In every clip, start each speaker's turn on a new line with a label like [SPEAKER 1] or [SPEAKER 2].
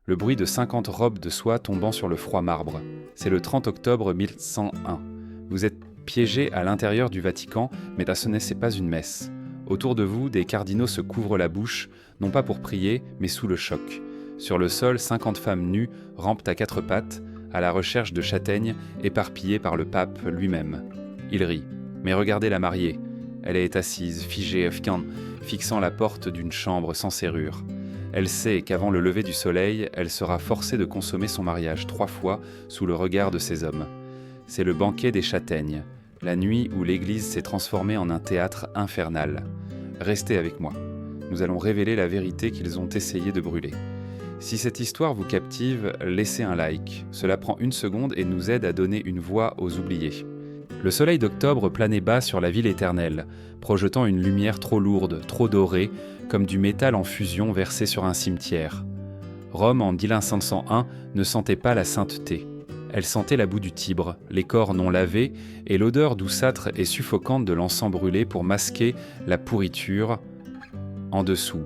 [SPEAKER 1] le bruit de 50 robes de soie tombant sur le froid marbre. C'est le 30 octobre 1101. Vous êtes piégé à l'intérieur du Vatican, mais ce n'est pas une messe. Autour de vous, des cardinaux se couvrent la bouche, non pas pour prier, mais sous le choc. Sur le sol, 50 femmes nues rampent à quatre pattes, à la recherche de châtaignes éparpillées par le pape lui-même. Il rit. Mais regardez la mariée. Elle est assise, figée, fixant la porte d'une chambre sans serrure. Elle sait qu'avant le lever du soleil, elle sera forcée de consommer son mariage 3 fois sous le regard de ces hommes. C'est le banquet des châtaignes, la nuit où l'église s'est transformée en un théâtre infernal. Restez avec moi. Nous allons révéler la vérité qu'ils ont essayé de brûler. Si cette histoire vous captive, laissez un like. Cela prend 1 seconde et nous aide à donner une voix aux oubliés. Le soleil d'octobre planait bas sur la ville éternelle, projetant une lumière trop lourde, trop dorée, comme du métal en fusion versé sur un cimetière. Rome, en 1501, ne sentait pas la sainteté. Elle sentait la boue du Tibre, les corps non lavés et l'odeur douceâtre et suffocante de l'encens brûlé pour masquer la pourriture en dessous.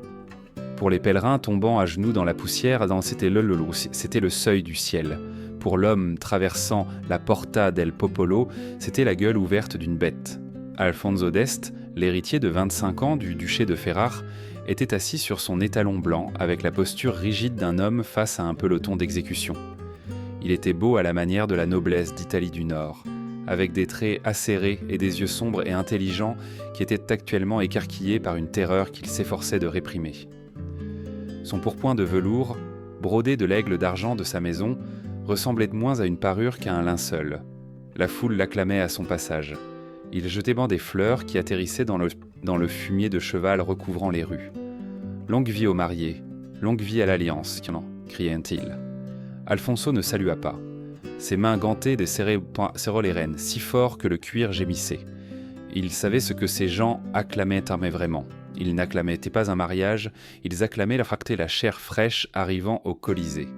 [SPEAKER 1] Pour les pèlerins tombant à genoux dans la poussière, c'était le seuil du ciel. Pour l'homme traversant la Porta del Popolo, c'était la gueule ouverte d'une bête. Alfonso d'Este, l'héritier de 25 ans du duché de Ferrare, était assis sur son étalon blanc avec la posture rigide d'un homme face à un peloton d'exécution. Il était beau à la manière de la noblesse d'Italie du Nord, avec des traits acérés et des yeux sombres et intelligents qui étaient actuellement écarquillés par une terreur qu'il s'efforçait de réprimer. Son pourpoint de velours, brodé de l'aigle d'argent de sa maison, ressemblait moins à une parure qu'à un linceul. La foule l'acclamait à son passage. Il jetait des fleurs qui atterrissaient dans le fumier de cheval recouvrant les rues. « Longue vie aux mariés, longue vie à l'alliance !» criait-il. Alfonso ne salua pas. Ses mains gantées serraient les rênes, si fort que le cuir gémissait. Il savait ce que ces gens acclamaient vraiment. Ils n'acclamaient pas un mariage, ils acclamaient la chair fraîche arrivant au Colisée.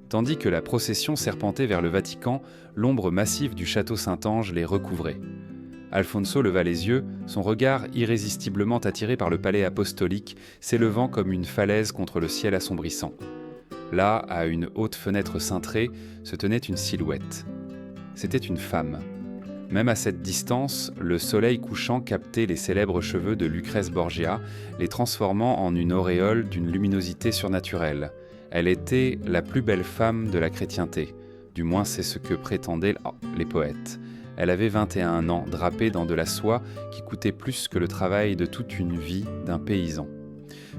[SPEAKER 1] Tandis que la procession serpentait vers le Vatican, l'ombre massive du château Saint-Ange les recouvrait. Alfonso leva les yeux, son regard irrésistiblement attiré par le palais apostolique, s'élevant comme une falaise contre le ciel assombrissant. Là, à une haute fenêtre cintrée, se tenait une silhouette. C'était une femme. Même à cette distance, le soleil couchant captait les célèbres cheveux de Lucrèce Borgia, les transformant en une auréole d'une luminosité surnaturelle. Elle était la plus belle femme de la chrétienté, du moins c'est ce que prétendaient les poètes. Elle avait 21 ans, drapée dans de la soie qui coûtait plus que le travail de toute une vie d'un paysan.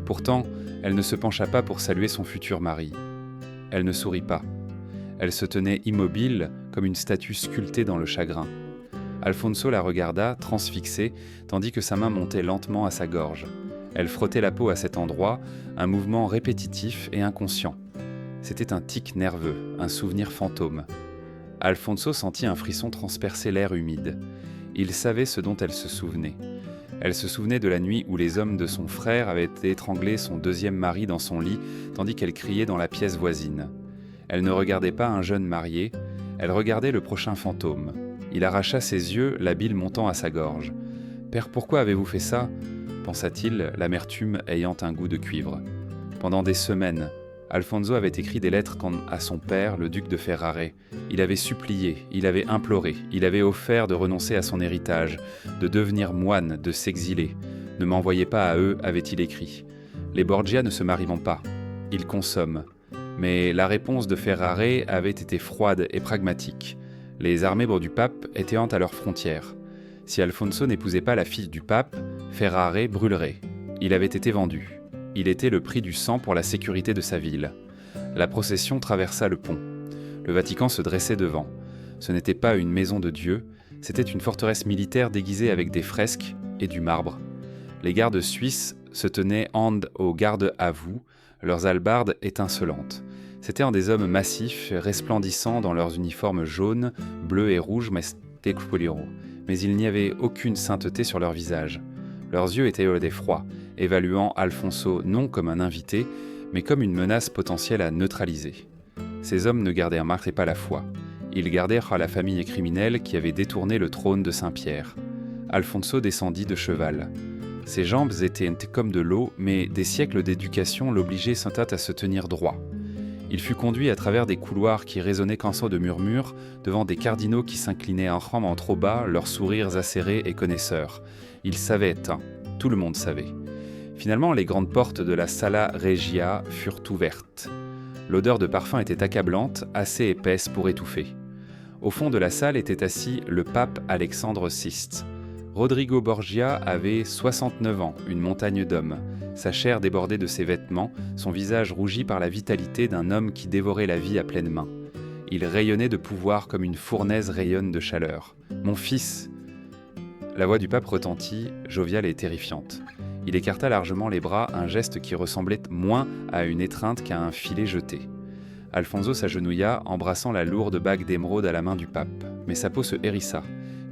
[SPEAKER 1] Pourtant, elle ne se pencha pas pour saluer son futur mari. Elle ne sourit pas. Elle se tenait immobile comme une statue sculptée dans le chagrin. Alfonso la regarda, transfixé, tandis que sa main montait lentement à sa gorge. Elle frottait la peau à cet endroit, un mouvement répétitif et inconscient. C'était un tic nerveux, un souvenir fantôme. Alfonso sentit un frisson transpercer l'air humide. Il savait ce dont elle se souvenait. Elle se souvenait de la nuit où les hommes de son frère avaient étranglé son deuxième mari dans son lit, tandis qu'elle criait dans la pièce voisine. Elle ne regardait pas un jeune marié, elle regardait le prochain fantôme. Il arracha ses yeux, la bile montant à sa gorge. « Père, pourquoi avez-vous fait ça ?» pensa-t-il, l'amertume ayant un goût de cuivre. Pendant des semaines, Alfonso avait écrit des lettres à son père, le duc de Ferrare. Il avait supplié, il avait imploré, il avait offert de renoncer à son héritage, de devenir moine, de s'exiler. « Ne m'envoyez pas à eux », avait-il écrit. Les Borgia ne se marieront pas. Ils consomment. Mais la réponse de Ferrare avait été froide et pragmatique. Les armées du pape étaient à leurs frontières. Si Alfonso n'épousait pas la fille du pape, Ferrare brûlerait. Il avait été vendu. Il était le prix du sang pour la sécurité de sa ville. La procession traversa le pont. Le Vatican se dressait devant. Ce n'était pas une maison de Dieu, c'était une forteresse militaire déguisée avec des fresques et du marbre. Les gardes suisses se tenaient hand aux gardes à vous, leurs hallebardes étincelantes. C'étaient des hommes massifs, resplendissants dans leurs uniformes jaunes, bleus et rouges, mais il n'y avait aucune sainteté sur leurs visages. Leurs yeux étaient d'effroi, évaluant Alfonso non comme un invité, mais comme une menace potentielle à neutraliser. Ces hommes ne gardèrent pas la foi. Ils gardèrent à la famille criminelle qui avait détourné le trône de Saint-Pierre. Alfonso descendit de cheval. Ses jambes étaient comme de l'eau, mais des siècles d'éducation l'obligeaient à se tenir droit. Il fut conduit à travers des couloirs qui résonnaient qu'en de murmures, devant des cardinaux qui s'inclinaient en rang trop bas, leurs sourires acérés et connaisseurs. Il savait, hein, tout le monde savait. Finalement, les grandes portes de la Sala Regia furent ouvertes. L'odeur de parfum était accablante, assez épaisse pour étouffer. Au fond de la salle était assis le pape Alexandre VI. Rodrigo Borgia avait 69 ans, une montagne d'hommes. Sa chair débordait de ses vêtements, son visage rougi par la vitalité d'un homme qui dévorait la vie à pleine main. Il rayonnait de pouvoir comme une fournaise rayonne de chaleur. « Mon fils !» La voix du pape retentit, joviale et terrifiante. Il écarta largement les bras, un geste qui ressemblait moins à une étreinte qu'à un filet jeté. Alfonso s'agenouilla, embrassant la lourde bague d'émeraude à la main du pape. Mais sa peau se hérissa.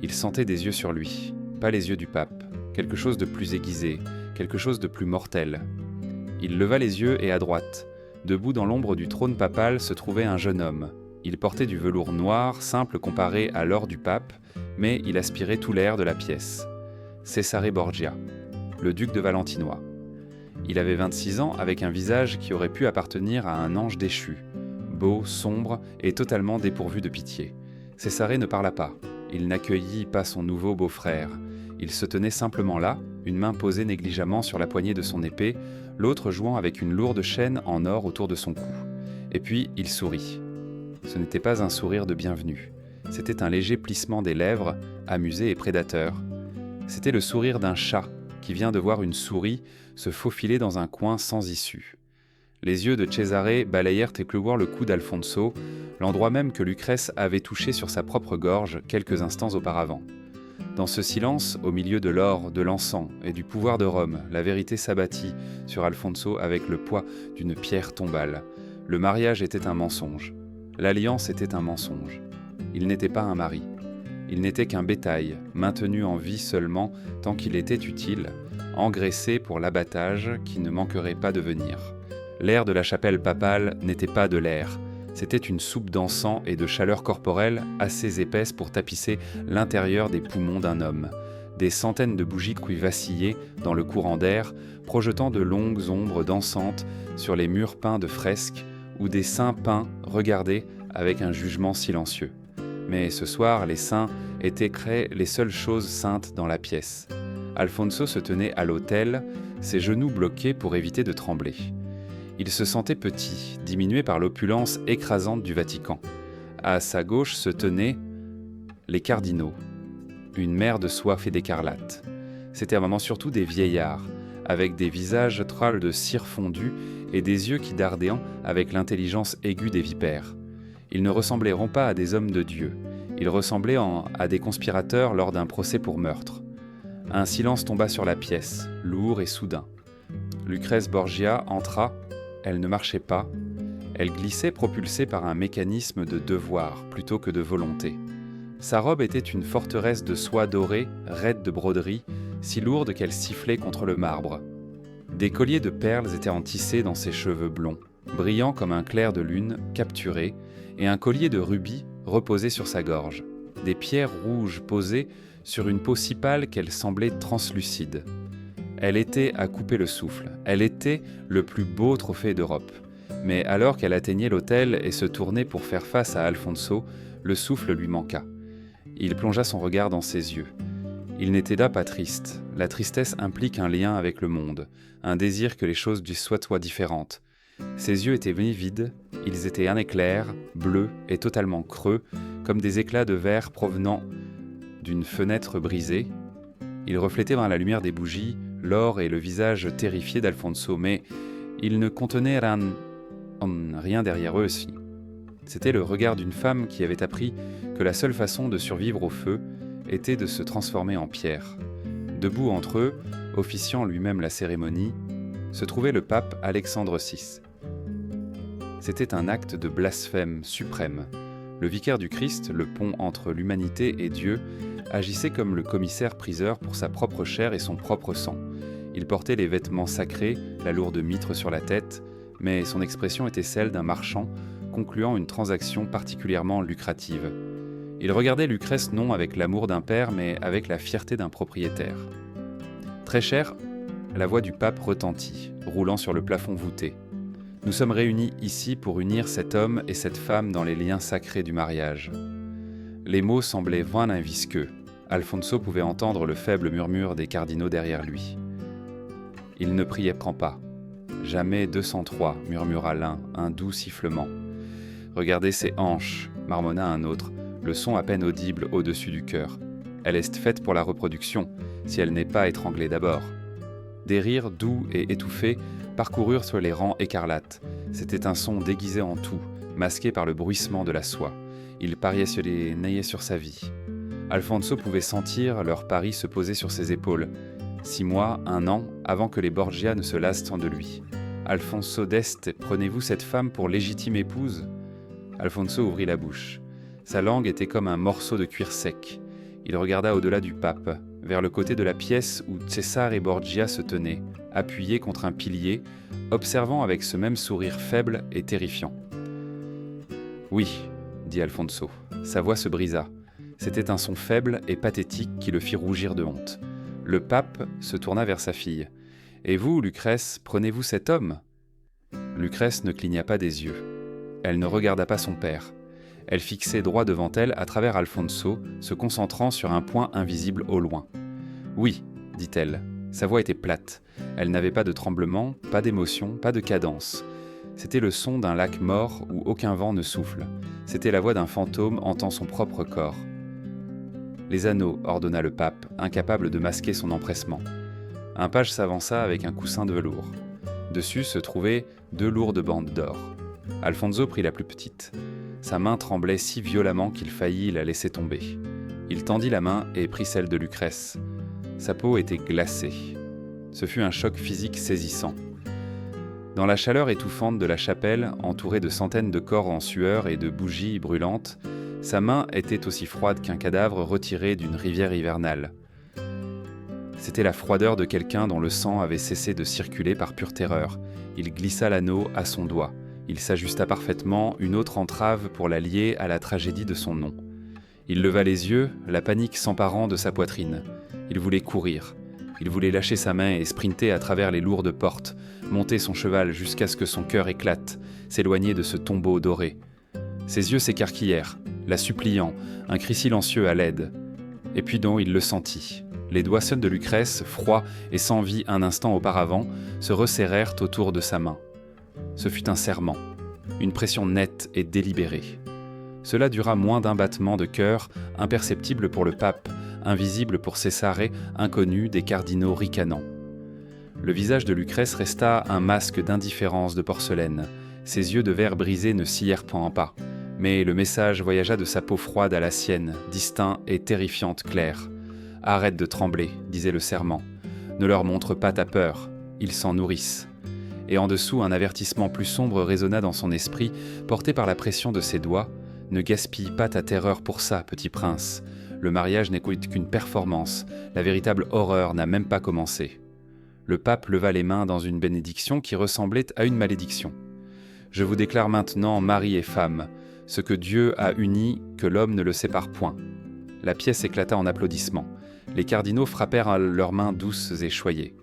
[SPEAKER 1] Il sentait des yeux sur lui. Pas les yeux du pape. Quelque chose de plus aiguisé, quelque chose de plus mortel. Il leva les yeux et à droite. Debout dans l'ombre du trône papal se trouvait un jeune homme. Il portait du velours noir, simple comparé à l'or du pape, mais il aspirait tout l'air de la pièce. Cesare Borgia, le duc de Valentinois. Il avait 26 ans avec un visage qui aurait pu appartenir à un ange déchu, beau, sombre et totalement dépourvu de pitié. Cesare ne parla pas. Il n'accueillit pas son nouveau beau-frère. Il se tenait simplement là, une main posée négligemment sur la poignée de son épée, l'autre jouant avec une lourde chaîne en or autour de son cou. Et puis il sourit. Ce n'était pas un sourire de bienvenue. C'était un léger plissement des lèvres, amusé et prédateur. C'était le sourire d'un chat qui vient de voir une souris se faufiler dans un coin sans issue. Les yeux de Cesare balayèrent éclore le cou d'Alfonso, l'endroit même que Lucrèce avait touché sur sa propre gorge quelques instants auparavant. Dans ce silence, au milieu de l'or, de l'encens et du pouvoir de Rome, la vérité s'abattit sur Alfonso avec le poids d'une pierre tombale. Le mariage était un mensonge. L'alliance était un mensonge. Il n'était pas un mari. Il n'était qu'un bétail, maintenu en vie seulement tant qu'il était utile, engraissé pour l'abattage qui ne manquerait pas de venir. L'air de la chapelle papale n'était pas de l'air. C'était une soupe d'encens et de chaleur corporelle assez épaisse pour tapisser l'intérieur des poumons d'un homme. Des centaines de bougies crouaient vaciller dans le courant d'air, projetant de longues ombres dansantes sur les murs peints de fresques, où des saints peints regardaient avec un jugement silencieux. Mais ce soir, les saints étaient les seules choses saintes dans la pièce. Alfonso se tenait à l'autel, ses genoux bloqués pour éviter de trembler. Il se sentait petit, diminué par l'opulence écrasante du Vatican. À sa gauche se tenaient les cardinaux, une mer de soif et d'écarlate. C'était un moment surtout des vieillards, avec des visages trôles de cire fondue et des yeux qui dardaient avec l'intelligence aiguë des vipères. Ils ne ressembleront pas à des hommes de Dieu. Ils ressemblaient à des conspirateurs lors d'un procès pour meurtre. Un silence tomba sur la pièce, lourd et soudain. Lucrèce Borgia entra. Elle ne marchait pas, elle glissait propulsée par un mécanisme de devoir plutôt que de volonté. Sa robe était une forteresse de soie dorée, raide de broderie, si lourde qu'elle sifflait contre le marbre. Des colliers de perles étaient entissés dans ses cheveux blonds, brillants comme un clair de lune capturé, et un collier de rubis reposait sur sa gorge. Des pierres rouges posées sur une peau si pâle qu'elle semblait translucide. Elle était à couper le souffle. Elle était le plus beau trophée d'Europe. Mais alors qu'elle atteignait l'autel et se tournait pour faire face à Alfonso, le souffle lui manqua. Il plongea son regard dans ses yeux. Il n'était là pas triste. La tristesse implique un lien avec le monde, un désir que les choses soient différentes. Ses yeux étaient vides, ils étaient un éclair, bleus et totalement creux, comme des éclats de verre provenant d'une fenêtre brisée. Ils reflétaient dans la lumière des bougies l'or et le visage terrifié d'Alfonso, mais ils ne contenaient rien derrière eux aussi. C'était le regard d'une femme qui avait appris que la seule façon de survivre au feu était de se transformer en pierre. Debout entre eux, officiant lui-même la cérémonie, se trouvait le pape Alexandre VI. C'était un acte de blasphème suprême. Le vicaire du Christ, le pont entre l'humanité et Dieu, agissait comme le commissaire-priseur pour sa propre chair et son propre sang. Il portait les vêtements sacrés, la lourde mitre sur la tête, mais son expression était celle d'un marchand concluant une transaction particulièrement lucrative. Il regardait Lucrèce non avec l'amour d'un père, mais avec la fierté d'un propriétaire. Très cher, la voix du pape retentit, roulant sur le plafond voûté. Nous sommes réunis ici pour unir cet homme et cette femme dans les liens sacrés du mariage. » Les mots semblaient vains et visqueux. Alfonso pouvait entendre le faible murmure des cardinaux derrière lui. Il ne priait pas. Jamais 203, murmura l'un, un doux sifflement. Regardez ses hanches, marmonna un autre, le son à peine audible au-dessus du cœur. Elle est faite pour la reproduction, si elle n'est pas étranglée d'abord. Des rires doux et étouffés parcoururent sur les rangs écarlates. C'était un son déguisé en tout, masqué par le bruissement de la soie. Ils pariaient sur sa vie. Alfonso pouvait sentir leur pari se poser sur ses épaules. 6 mois, 1 an, avant que les Borgia ne se lassent tant de lui. « Alfonso d'Este, prenez-vous cette femme pour légitime épouse ?» Alfonso ouvrit la bouche. Sa langue était comme un morceau de cuir sec. Il regarda au-delà du pape, vers le côté de la pièce où Cesare Borgia se tenait, appuyé contre un pilier, observant avec ce même sourire faible et terrifiant. « Oui, » dit Alfonso. Sa voix se brisa. C'était un son faible et pathétique qui le fit rougir de honte. Le pape se tourna vers sa fille. « Et vous, Lucrèce, prenez-vous cet homme ?» Lucrèce ne cligna pas des yeux. Elle ne regarda pas son père. Elle fixait droit devant elle à travers Alfonso, se concentrant sur un point invisible au loin. « Oui, » dit-elle. Sa voix était plate. Elle n'avait pas de tremblement, pas d'émotion, pas de cadence. C'était le son d'un lac mort où aucun vent ne souffle. C'était la voix d'un fantôme hantant son propre corps. « Les anneaux, » ordonna le pape, incapable de masquer son empressement. Un page s'avança avec un coussin de velours. Dessus se trouvaient 2 lourdes bandes d'or. Alfonso prit la plus petite. Sa main tremblait si violemment qu'il faillit la laisser tomber. Il tendit la main et prit celle de Lucrèce. Sa peau était glacée. Ce fut un choc physique saisissant. Dans la chaleur étouffante de la chapelle, entourée de centaines de corps en sueur et de bougies brûlantes, sa main était aussi froide qu'un cadavre retiré d'une rivière hivernale. C'était la froideur de quelqu'un dont le sang avait cessé de circuler par pure terreur. Il glissa l'anneau à son doigt. Il s'ajusta parfaitement une autre entrave pour la lier à la tragédie de son nom. Il leva les yeux, la panique s'emparant de sa poitrine. Il voulait courir. Il voulait lâcher sa main et sprinter à travers les lourdes portes, monter son cheval jusqu'à ce que son cœur éclate, s'éloigner de ce tombeau doré. Ses yeux s'écarquillèrent, la suppliant, un cri silencieux à l'aide. Et puis donc il le sentit. Les doigts seuls de Lucrèce, froids et sans vie un instant auparavant, se resserrèrent autour de sa main. Ce fut un serment, une pression nette et délibérée. Cela dura moins d'un battement de cœur, imperceptible pour le pape, invisible pour Cesare, inconnu des cardinaux ricanants. Le visage de Lucrèce resta un masque d'indifférence de porcelaine. Ses yeux de verre brisé ne scièrent pas, mais le message voyagea de sa peau froide à la sienne, distinct et terrifiante claire. « Arrête de trembler, » disait le serment. « Ne leur montre pas ta peur, ils s'en nourrissent. » Et en dessous, un avertissement plus sombre résonna dans son esprit, porté par la pression de ses doigts. « Ne gaspille pas ta terreur pour ça, petit prince. Le mariage n'est qu'une performance, la véritable horreur n'a même pas commencé. » Le pape leva les mains dans une bénédiction qui ressemblait à une malédiction. « Je vous déclare maintenant mari et femme, ce que Dieu a uni, que l'homme ne le sépare point. » La pièce éclata en applaudissements. Les cardinaux frappèrent à leurs mains douces et choyées.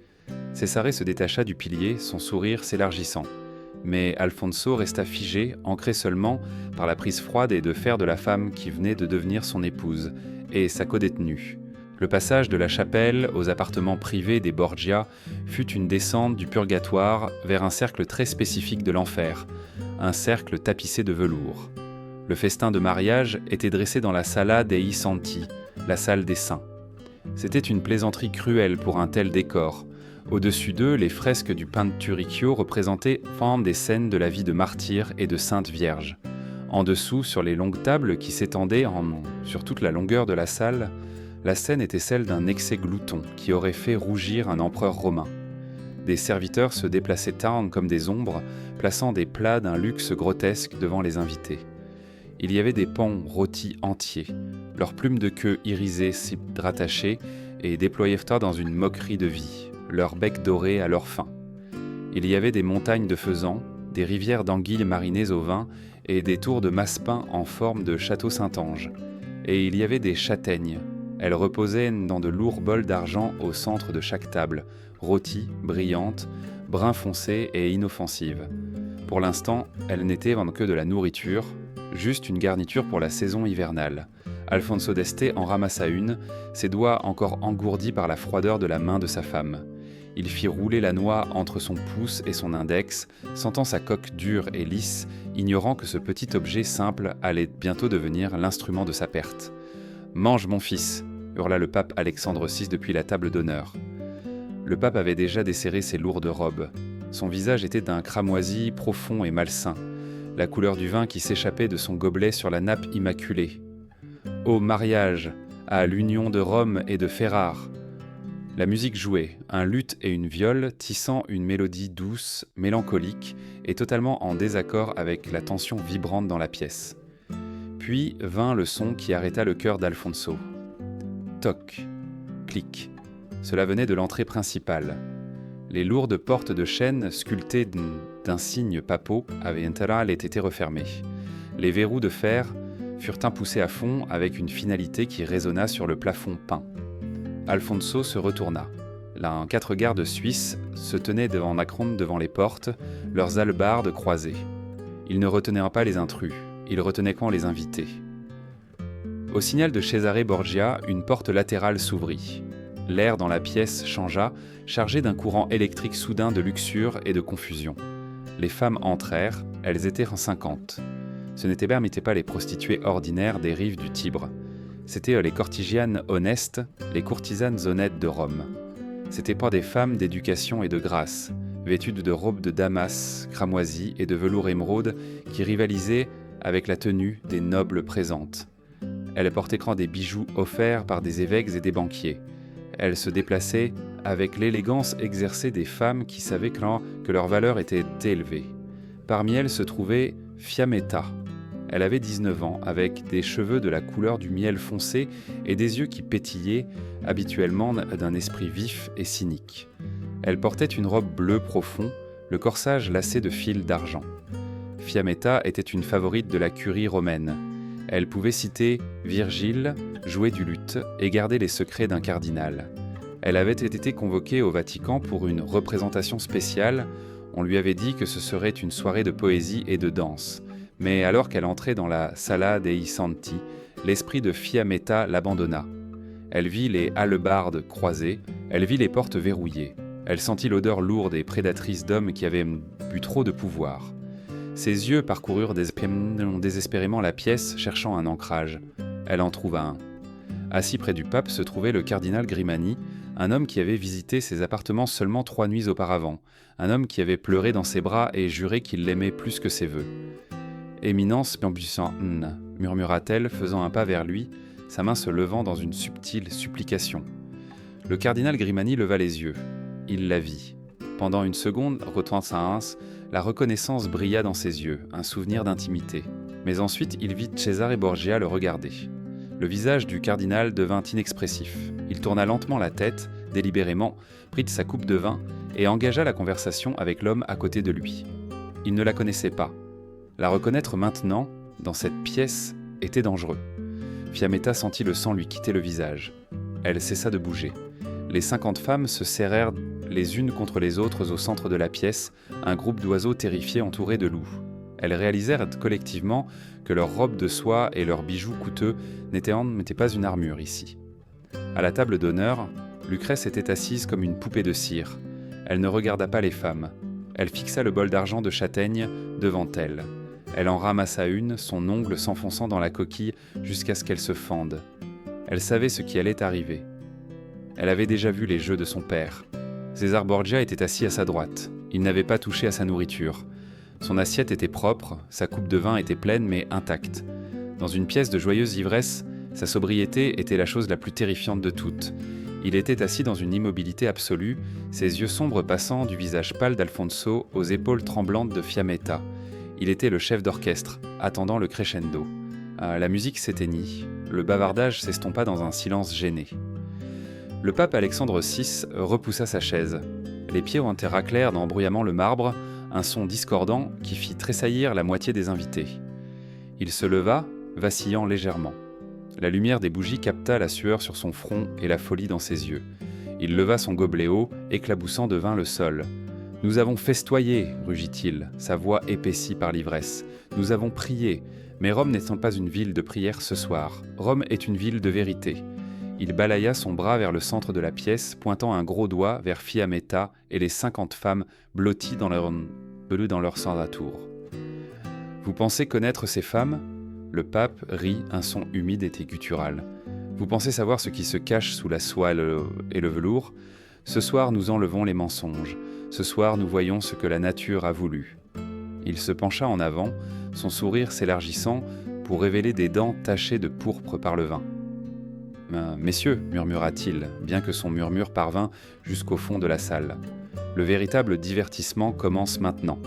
[SPEAKER 1] Cesare se détacha du pilier, son sourire s'élargissant. Mais Alfonso resta figé, ancré seulement par la prise froide et de fer de la femme qui venait de devenir son épouse, et sa codétenue. Le passage de la chapelle aux appartements privés des Borgia fut une descente du purgatoire vers un cercle très spécifique de l'enfer, un cercle tapissé de velours. Le festin de mariage était dressé dans la Sala dei Santi, la salle des saints. C'était une plaisanterie cruelle pour un tel décor. Au-dessus d'eux, les fresques du Pinturicchio représentaient des scènes de la vie de martyrs et de saintes vierges. En dessous, sur les longues tables qui s'étendaient sur toute la longueur de la salle, la scène était celle d'un excès glouton qui aurait fait rougir un empereur romain. Des serviteurs se déplaçaient comme des ombres, plaçant des plats d'un luxe grotesque devant les invités. Il y avait des paons rôtis entiers, leurs plumes de queue irisées s'y rattachaient et déployaient dans une moquerie de vie, leurs becs dorés à leur fin. Il y avait des montagnes de faisans, des rivières d'anguilles marinées au vin et des tours de massepain en forme de château Saint-Ange. Et il y avait des châtaignes. Elles reposaient dans de lourds bols d'argent au centre de chaque table, rôties, brillantes, brun foncé et inoffensives. Pour l'instant, elle n'était que de la nourriture, juste une garniture pour la saison hivernale. Alfonso d'Este en ramassa une, ses doigts encore engourdis par la froideur de la main de sa femme. Il fit rouler la noix entre son pouce et son index, sentant sa coque dure et lisse, ignorant que ce petit objet simple allait bientôt devenir l'instrument de sa perte. « Mange, mon fils !» hurla le pape Alexandre VI depuis la table d'honneur. Le pape avait déjà desserré ses lourdes robes. Son visage était d'un cramoisi profond et malsain, la couleur du vin qui s'échappait de son gobelet sur la nappe immaculée. Ô mariage, à l'union de Rome et de Ferrare! La musique jouait, un luth et une viole tissant une mélodie douce, mélancolique et totalement en désaccord avec la tension vibrante dans la pièce. Puis vint le son qui arrêta le cœur d'Alfonso. Toc, clic. Cela venait de l'entrée principale. Les lourdes portes de chêne sculptées d'insignes papaux avaient été refermées. Les verrous de fer furent impoussés à fond avec une finalité qui résonna sur le plafond peint. Alfonso se retourna. Un 4 gardes suisses se tenaient en acrombe devant les portes, leurs hallebardes croisées. Ils ne retenaient pas les intrus, ils retenaient quand les invités. Au signal de Cesare Borgia, une porte latérale s'ouvrit. L'air dans la pièce changea, chargé d'un courant électrique soudain de luxure et de confusion. Les femmes entrèrent, elles étaient 50. Ce n'étaient pas les prostituées ordinaires des rives du Tibre. C'étaient les cortigianes honestes, les courtisanes honnêtes de Rome. C'étaient pas des femmes d'éducation et de grâce, vêtues de robes de damas, cramoisies et de velours émeraude qui rivalisaient avec la tenue des nobles présentes. Elles portaient des bijoux offerts par des évêques et des banquiers. Elles se déplaçaient avec l'élégance exercée des femmes qui savaient que leur valeur était élevée. Parmi elles se trouvait Fiammetta. Elle avait 19 ans, avec des cheveux de la couleur du miel foncé et des yeux qui pétillaient, habituellement d'un esprit vif et cynique. Elle portait une robe bleue profond, le corsage lacé de fils d'argent. Fiammetta était une favorite de la curie romaine. Elle pouvait citer Virgile, jouer du luth et garder les secrets d'un cardinal. Elle avait été convoquée au Vatican pour une représentation spéciale. On lui avait dit que ce serait une soirée de poésie et de danse. Mais alors qu'elle entrait dans la Sala dei Santi, l'esprit de Fiammetta l'abandonna. Elle vit les hallebardes croisées, elle vit les portes verrouillées. Elle sentit l'odeur lourde et prédatrice d'hommes qui avaient bu trop de pouvoir. Ses yeux parcoururent désespérément la pièce, cherchant un ancrage. Elle en trouva un. Assis près du pape se trouvait le cardinal Grimani, un homme qui avait visité ses appartements seulement 3 nuits auparavant, un homme qui avait pleuré dans ses bras et juré qu'il l'aimait plus que ses vœux. « Éminence Piambusan, murmura-t-elle, faisant un pas vers lui, sa main se levant dans une subtile supplication. Le cardinal Grimani leva les yeux. Il la vit. Pendant une seconde, retentit la reconnaissance brilla dans ses yeux, un souvenir d'intimité. Mais ensuite, il vit Cesare Borgia le regarder. Le visage du cardinal devint inexpressif. Il tourna lentement la tête, délibérément, prit sa coupe de vin et engagea la conversation avec l'homme à côté de lui. Il ne la connaissait pas. La reconnaître maintenant, dans cette pièce, était dangereux. Fiammetta sentit le sang lui quitter le visage. Elle cessa de bouger. Les 50 femmes se serrèrent les unes contre les autres au centre de la pièce, un groupe d'oiseaux terrifiés entourés de loups. Elles réalisèrent collectivement que leurs robes de soie et leurs bijoux coûteux n'étaient pas une armure ici. À la table d'honneur, Lucrèce était assise comme une poupée de cire. Elle ne regarda pas les femmes. Elle fixa le bol d'argent de châtaigne devant elle. Elle en ramassa une, son ongle s'enfonçant dans la coquille jusqu'à ce qu'elle se fende. Elle savait ce qui allait arriver. Elle avait déjà vu les jeux de son père. César Borgia était assis à sa droite. Il n'avait pas touché à sa nourriture. Son assiette était propre, sa coupe de vin était pleine mais intacte. Dans une pièce de joyeuse ivresse, sa sobriété était la chose la plus terrifiante de toutes. Il était assis dans une immobilité absolue, ses yeux sombres passant du visage pâle d'Alfonso aux épaules tremblantes de Fiammetta. Il était le chef d'orchestre, attendant le crescendo. La musique s'éteignit, le bavardage s'estompa dans un silence gêné. Le pape Alexandre VI repoussa sa chaise. Les pieds raclèrent dans bruyamment le marbre, un son discordant qui fit tressaillir la moitié des invités. Il se leva, vacillant légèrement. La lumière des bougies capta la sueur sur son front et la folie dans ses yeux. Il leva son gobelet haut, éclaboussant de vin le sol. « Nous avons festoyé, rugit-il, sa voix épaissie par l'ivresse. Nous avons prié, mais Rome n'étant pas une ville de prière ce soir. Rome est une ville de vérité. » Il balaya son bras vers le centre de la pièce, pointant un gros doigt vers Fiammetta et les 50 femmes blotties dans leur sang à tour. « Vous pensez connaître ces femmes ?» Le pape rit, un son humide et guttural. « Vous pensez savoir ce qui se cache sous la soie et le velours ? Ce soir, nous enlevons les mensonges. Ce soir, nous voyons ce que la nature a voulu. » Il se pencha en avant, son sourire s'élargissant pour révéler des dents tachées de pourpre par le vin. « Messieurs, murmura-t-il, bien que son murmure parvint jusqu'au fond de la salle, le véritable divertissement commence maintenant. »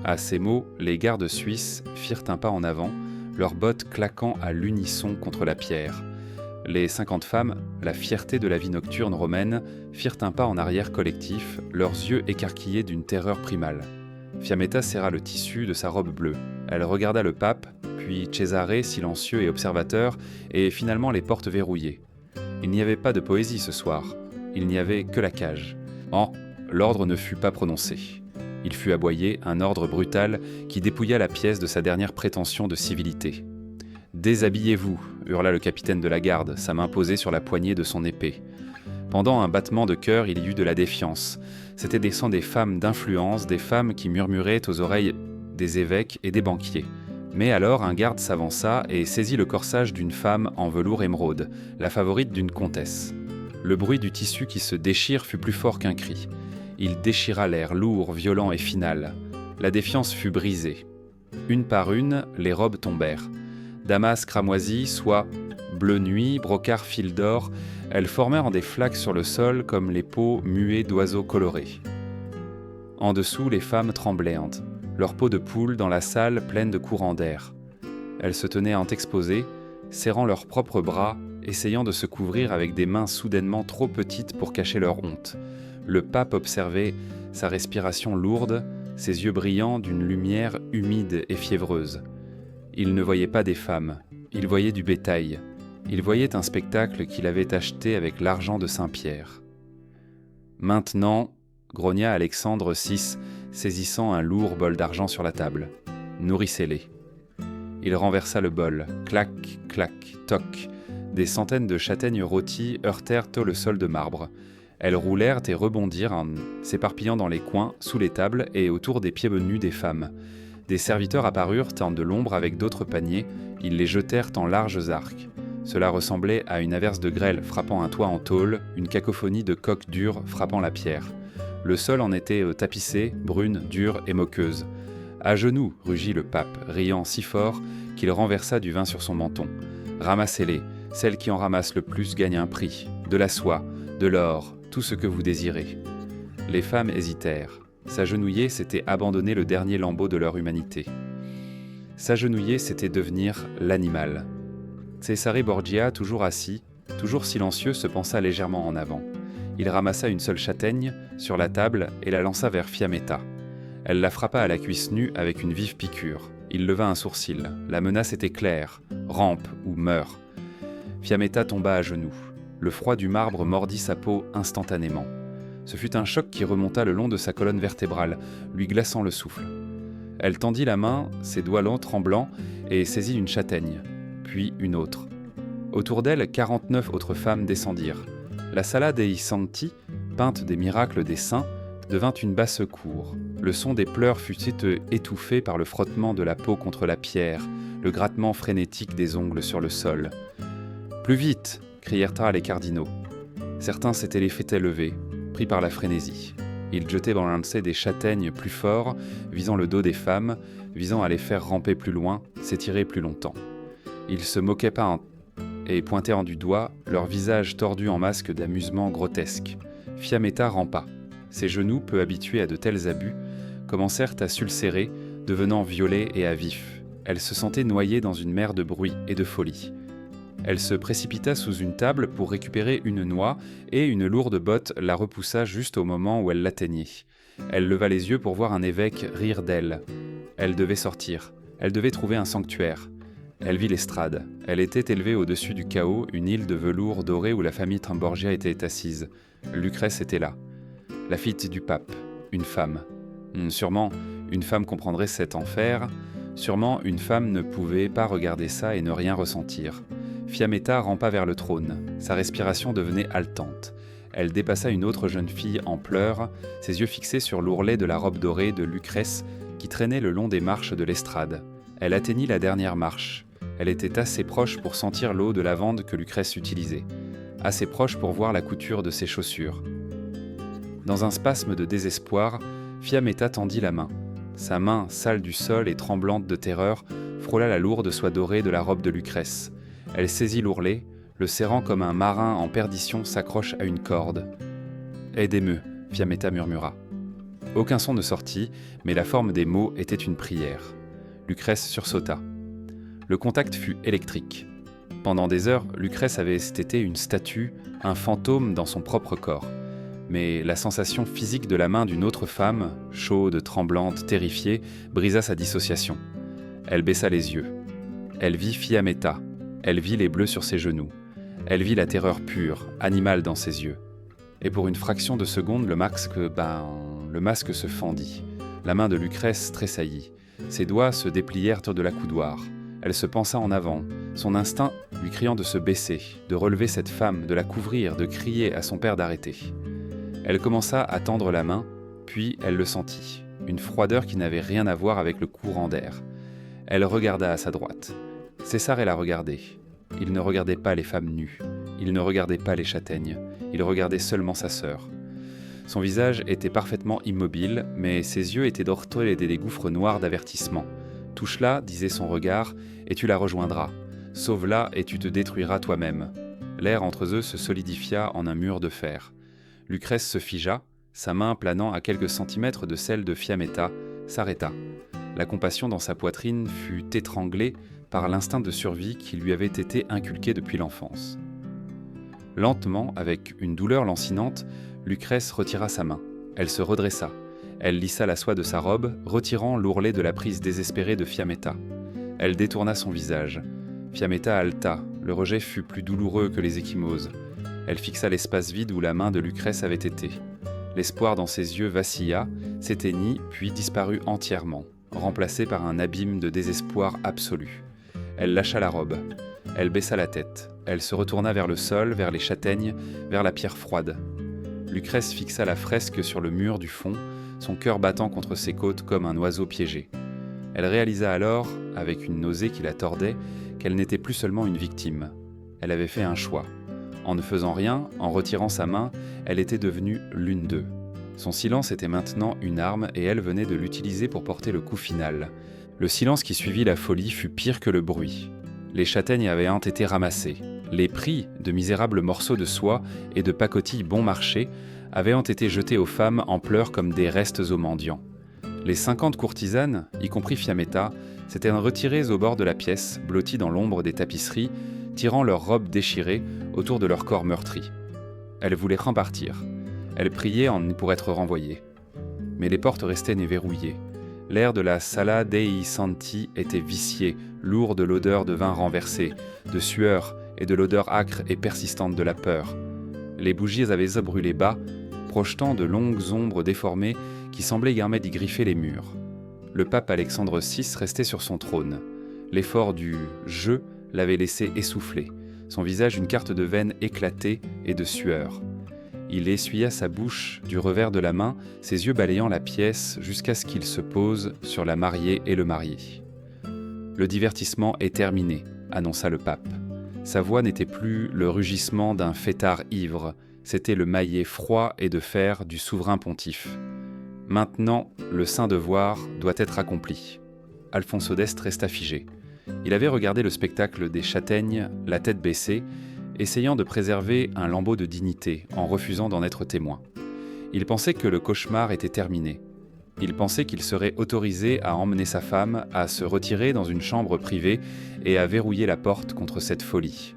[SPEAKER 1] À ces mots, les gardes suisses firent un pas en avant, leurs bottes claquant à l'unisson contre la pierre. Les 50 femmes, la fierté de la vie nocturne romaine, firent un pas en arrière collectif, leurs yeux écarquillés d'une terreur primale. Fiammetta serra le tissu de sa robe bleue. Elle regarda le pape, puis Cesare, silencieux et observateur, et finalement les portes verrouillées. Il n'y avait pas de poésie ce soir, il n'y avait que la cage. L'ordre ne fut pas prononcé. Il fut aboyé, un ordre brutal qui dépouilla la pièce de sa dernière prétention de civilité. « Déshabillez-vous » hurla le capitaine de la garde, sa main posée sur la poignée de son épée. Pendant un battement de cœur, il y eut de la défiance. C'étaient des femmes d'influence, des femmes qui murmuraient aux oreilles des évêques et des banquiers. Mais alors un garde s'avança et saisit le corsage d'une femme en velours émeraude, la favorite d'une comtesse. Le bruit du tissu qui se déchire fut plus fort qu'un cri. Il déchira l'air lourd, violent et final. La défiance fut brisée. Une par une, les robes tombèrent. Damas cramoisi, soie, bleu nuit, brocart fil d'or, elles formèrent en des flaques sur le sol comme les peaux muées d'oiseaux colorés. En dessous, les femmes tremblaient, leur peau de poule dans la salle pleine de courants d'air. Elles se tenaient exposées, serrant leurs propres bras, essayant de se couvrir avec des mains soudainement trop petites pour cacher leur honte. Le pape observait sa respiration lourde, ses yeux brillants d'une lumière humide et fiévreuse. Il ne voyait pas des femmes, il voyait du bétail. Il voyait un spectacle qu'il avait acheté avec l'argent de Saint-Pierre. « Maintenant, » grogna Alexandre VI, saisissant un lourd bol d'argent sur la table. « Nourrissez-les. » Il renversa le bol. Clac, clac, toc. Des centaines de châtaignes rôties heurtèrent tôt le sol de marbre. Elles roulèrent et rebondirent en s'éparpillant dans les coins, sous les tables et autour des pieds nus des femmes. Des serviteurs apparurent en de l'ombre avec d'autres paniers. Ils les jetèrent en larges arcs. Cela ressemblait à une averse de grêle frappant un toit en tôle, une cacophonie de coques dures frappant la pierre. Le sol en était tapissé, brune, dure et moqueuse. « À genoux !» rugit le pape, riant si fort qu'il renversa du vin sur son menton. « Ramassez-les, celle qui en ramasse le plus gagne un prix. De la soie, de l'or, tout ce que vous désirez. » Les femmes hésitèrent. S'agenouiller, c'était abandonner le dernier lambeau de leur humanité. S'agenouiller, c'était devenir l'animal. Cesare Borgia, toujours assis, toujours silencieux, se pencha légèrement en avant. Il ramassa une seule châtaigne sur la table et la lança vers Fiammetta. Elle la frappa à la cuisse nue avec une vive piqûre. Il leva un sourcil. La menace était claire. Rampe ou meurs. Fiammetta tomba à genoux. Le froid du marbre mordit sa peau instantanément. Ce fut un choc qui remonta le long de sa colonne vertébrale, lui glaçant le souffle. Elle tendit la main, ses doigts longs tremblants, et saisit une châtaigne, puis une autre. Autour d'elle, 49 autres femmes descendirent. La Sala dei Santi, peinte des miracles des saints, devint une basse-cour. Le son des pleurs fut étouffé par le frottement de la peau contre la pierre, le grattement frénétique des ongles sur le sol. « Plus vite !» crièrent les cardinaux. Certains s'étaient les fêtés levés, pris par la frénésie. Ils jetaient dans l'un des châtaignes plus forts, visant le dos des femmes, visant à les faire ramper plus loin, s'étirer plus longtemps. Ils se moquaient pas et pointaient du doigt, leurs visages tordus en masque d'amusement grotesque. Fiammetta rampa. Ses genoux, peu habitués à de tels abus, commencèrent à s'ulcérer, devenant violets et à vif. Elle se sentait noyée dans une mer de bruit et de folie. Elle se précipita sous une table pour récupérer une noix et une lourde botte la repoussa juste au moment où elle l'atteignait. Elle leva les yeux pour voir un évêque rire d'elle. Elle devait sortir. Elle devait trouver un sanctuaire. Elle vit l'estrade. Elle était élevée au-dessus du chaos, une île de velours doré où la famille Trimborgia était assise. Lucrèce était là. La fille du pape. une femme. Sûrement, une femme comprendrait cet enfer. Sûrement, une femme ne pouvait pas regarder ça et ne rien ressentir. Fiammetta rampa vers le trône. Sa respiration devenait haletante. Elle dépassa une autre jeune fille en pleurs, ses yeux fixés sur l'ourlet de la robe dorée de Lucrèce qui traînait le long des marches de l'estrade. Elle atteignit la dernière marche. Elle était assez proche pour sentir l'eau de lavande que Lucrèce utilisait, assez proche pour voir la couture de ses chaussures. Dans un spasme de désespoir, Fiammetta tendit la main. Sa main, sale du sol et tremblante de terreur, frôla la lourde soie dorée de la robe de Lucrèce. Elle saisit l'ourlet, le serrant comme un marin en perdition s'accroche à une corde. « Aidez-me » Fiammetta murmura. Aucun son ne sortit, mais la forme des mots était une prière. Lucrèce sursauta. Le contact fut électrique. Pendant des heures, Lucrèce avait été une statue, un fantôme dans son propre corps. Mais la sensation physique de la main d'une autre femme, chaude, tremblante, terrifiée, brisa sa dissociation. Elle baissa les yeux. Elle vit Fiammetta. Elle vit les bleus sur ses genoux. Elle vit la terreur pure, animale dans ses yeux. Et pour une fraction de seconde, le masque se fendit. La main de Lucrèce tressaillit. Ses doigts se déplièrent de la coudoir. Elle se pencha en avant, son instinct lui criant de se baisser, de relever cette femme, de la couvrir, de crier à son père d'arrêter. Elle commença à tendre la main, puis elle le sentit, une froideur qui n'avait rien à voir avec le courant d'air. Elle regarda à sa droite. César la regardait. Il ne regardait pas les femmes nues, il ne regardait pas les châtaignes, il regardait seulement sa sœur. Son visage était parfaitement immobile, mais ses yeux étaient dorés des gouffres noirs d'avertissement. « Touche-la, disait son regard, et tu la rejoindras. Sauve-la, et tu te détruiras toi-même. » L'air entre eux se solidifia en un mur de fer. Lucrèce se figea, sa main planant à quelques centimètres de celle de Fiammetta, s'arrêta. La compassion dans sa poitrine fut étranglée par l'instinct de survie qui lui avait été inculqué depuis l'enfance. Lentement, avec une douleur lancinante, Lucrèce retira sa main. Elle se redressa. Elle lissa la soie de sa robe, retirant l'ourlet de la prise désespérée de Fiammetta. Elle détourna son visage. Fiammetta haleta. Le rejet fut plus douloureux que les ecchymoses. Elle fixa l'espace vide où la main de Lucrèce avait été. L'espoir dans ses yeux vacilla, s'éteignit, puis disparut entièrement, remplacé par un abîme de désespoir absolu. Elle lâcha la robe. Elle baissa la tête. Elle se retourna vers le sol, vers les châtaignes, vers la pierre froide. Lucrèce fixa la fresque sur le mur du fond, son cœur battant contre ses côtes comme un oiseau piégé. Elle réalisa alors, avec une nausée qui la tordait, qu'elle n'était plus seulement une victime. Elle avait fait un choix. En ne faisant rien, en retirant sa main, elle était devenue l'une d'eux. Son silence était maintenant une arme et elle venait de l'utiliser pour porter le coup final. Le silence qui suivit la folie fut pire que le bruit. Les châtaignes avaient été ramassées. Les prix de misérables morceaux de soie et de pacotilles bon marché avaient été jetés aux femmes en pleurs comme des restes aux mendiants. Les 50 courtisanes, y compris Fiammetta, s'étaient retirées au bord de la pièce, blotties dans l'ombre des tapisseries, tirant leurs robes déchirées autour de leur corps meurtri. Elles voulaient repartir. Elles priaient pour être renvoyées. Mais les portes restaient verrouillées. L'air de la Sala dei Santi était vicié, lourd de l'odeur de vin renversé, de sueur et de l'odeur âcre et persistante de la peur. Les bougies avaient brûlé bas, projetant de longues ombres déformées qui semblaient également d'y griffer les murs. Le pape Alexandre VI restait sur son trône. L'effort du « je » l'avait laissé essoufflé, son visage une carte de veine éclatée et de sueur. Il essuya sa bouche du revers de la main, ses yeux balayant la pièce jusqu'à ce qu'il se pose sur la mariée et le marié. « Le divertissement est terminé », annonça le pape. Sa voix n'était plus le rugissement d'un fêtard ivre, c'était le maillet froid et de fer du souverain pontife. Maintenant, le saint devoir doit être accompli. Alfonso d'Este resta figé. Il avait regardé le spectacle des châtaignes, la tête baissée, essayant de préserver un lambeau de dignité en refusant d'en être témoin. Il pensait que le cauchemar était terminé. Il pensait qu'il serait autorisé à emmener sa femme, à se retirer dans une chambre privée et à verrouiller la porte contre cette folie.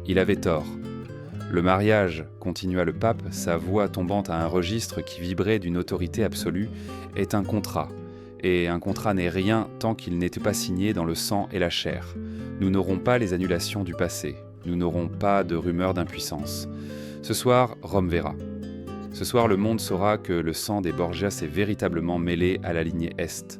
[SPEAKER 1] Il avait tort. Le mariage, continua le pape, sa voix tombant à un registre qui vibrait d'une autorité absolue, est un contrat. Et un contrat n'est rien tant qu'il n'était pas signé dans le sang et la chair. Nous n'aurons pas les annulations du passé. Nous n'aurons pas de rumeurs d'impuissance. Ce soir, Rome verra. Ce soir, le monde saura que le sang des Borgia s'est véritablement mêlé à la lignée Est.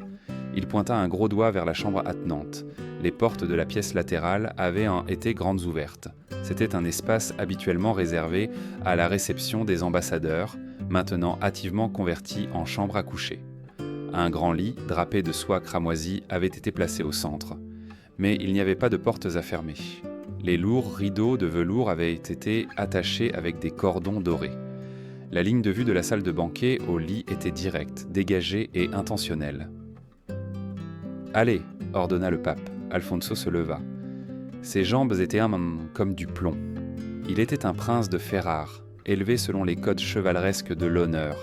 [SPEAKER 1] Il pointa un gros doigt vers la chambre attenante. Les portes de la pièce latérale avaient été grandes ouvertes. C'était un espace habituellement réservé à la réception des ambassadeurs, maintenant hâtivement converti en chambre à coucher. Un grand lit, drapé de soie cramoisie, avait été placé au centre. Mais il n'y avait pas de portes à fermer. Les lourds rideaux de velours avaient été attachés avec des cordons dorés. La ligne de vue de la salle de banquet au lit était directe, dégagée et intentionnelle. « Allez !» ordonna le pape. Alfonso se leva. Ses jambes étaient comme du plomb. Il était un prince de Ferrare, élevé selon les codes chevaleresques de l'honneur,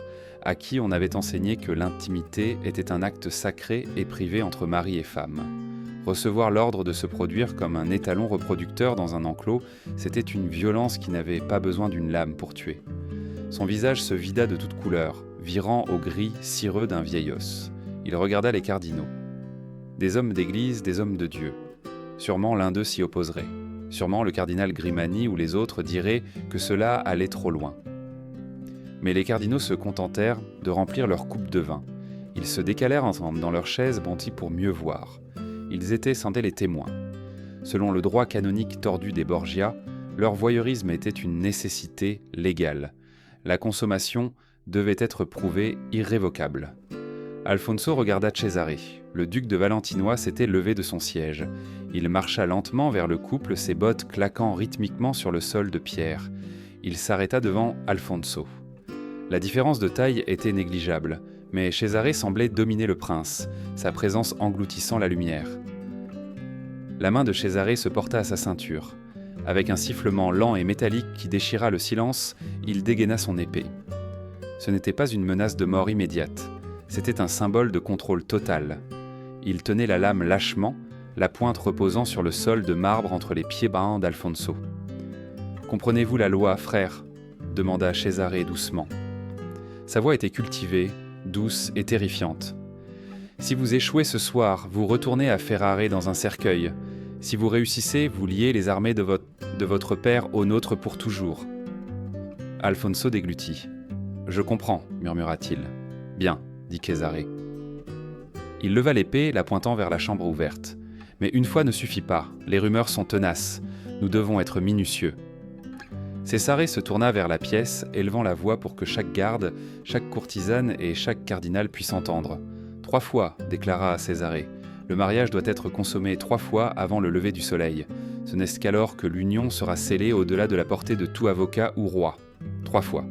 [SPEAKER 1] à qui on avait enseigné que l'intimité était un acte sacré et privé entre mari et femme. Recevoir l'ordre de se produire comme un étalon reproducteur dans un enclos, c'était une violence qui n'avait pas besoin d'une lame pour tuer. Son visage se vida de toutes couleurs, virant au gris cireux d'un vieil os. Il regarda les cardinaux. Des hommes d'église, des hommes de Dieu. Sûrement l'un d'eux s'y opposerait. Sûrement le cardinal Grimani ou les autres diraient que cela allait trop loin. Mais les cardinaux se contentèrent de remplir leur coupe de vin. Ils se décalèrent ensemble dans leurs chaises bâties pour mieux voir. Ils étaient semblaient les témoins. Selon le droit canonique tordu des Borgia, leur voyeurisme était une nécessité légale. La consommation devait être prouvée irrévocable. Alfonso regarda Cesare. Le duc de Valentinois s'était levé de son siège. Il marcha lentement vers le couple, ses bottes claquant rythmiquement sur le sol de pierre. Il s'arrêta devant Alfonso. La différence de taille était négligeable, mais Cesare semblait dominer le prince, sa présence engloutissant la lumière. La main de Cesare se porta à sa ceinture. Avec un sifflement lent et métallique qui déchira le silence, il dégaina son épée. Ce n'était pas une menace de mort immédiate. C'était un symbole de contrôle total. Il tenait la lame lâchement, la pointe reposant sur le sol de marbre entre les pieds bruns d'Alfonso. « Comprenez-vous la loi, frère ?» demanda Cesare doucement. Sa voix était cultivée, douce et terrifiante. « Si vous échouez ce soir, vous retournez à Ferrare dans un cercueil. Si vous réussissez, vous liez les armées de votre père aux nôtres pour toujours. » Alfonso déglutit. « Je comprends, murmura-t-il. « Bien. » dit Cesare. Il leva l'épée, la pointant vers la chambre ouverte. Mais une fois ne suffit pas, les rumeurs sont tenaces, nous devons être minutieux. Cesare se tourna vers la pièce, élevant la voix pour que chaque garde, chaque courtisane et chaque cardinal puissent entendre. « 3 fois, déclara Cesare. Le mariage doit être consommé 3 fois avant le lever du soleil. Ce n'est qu'alors que l'union sera scellée au-delà de la portée de tout avocat ou roi. 3 fois.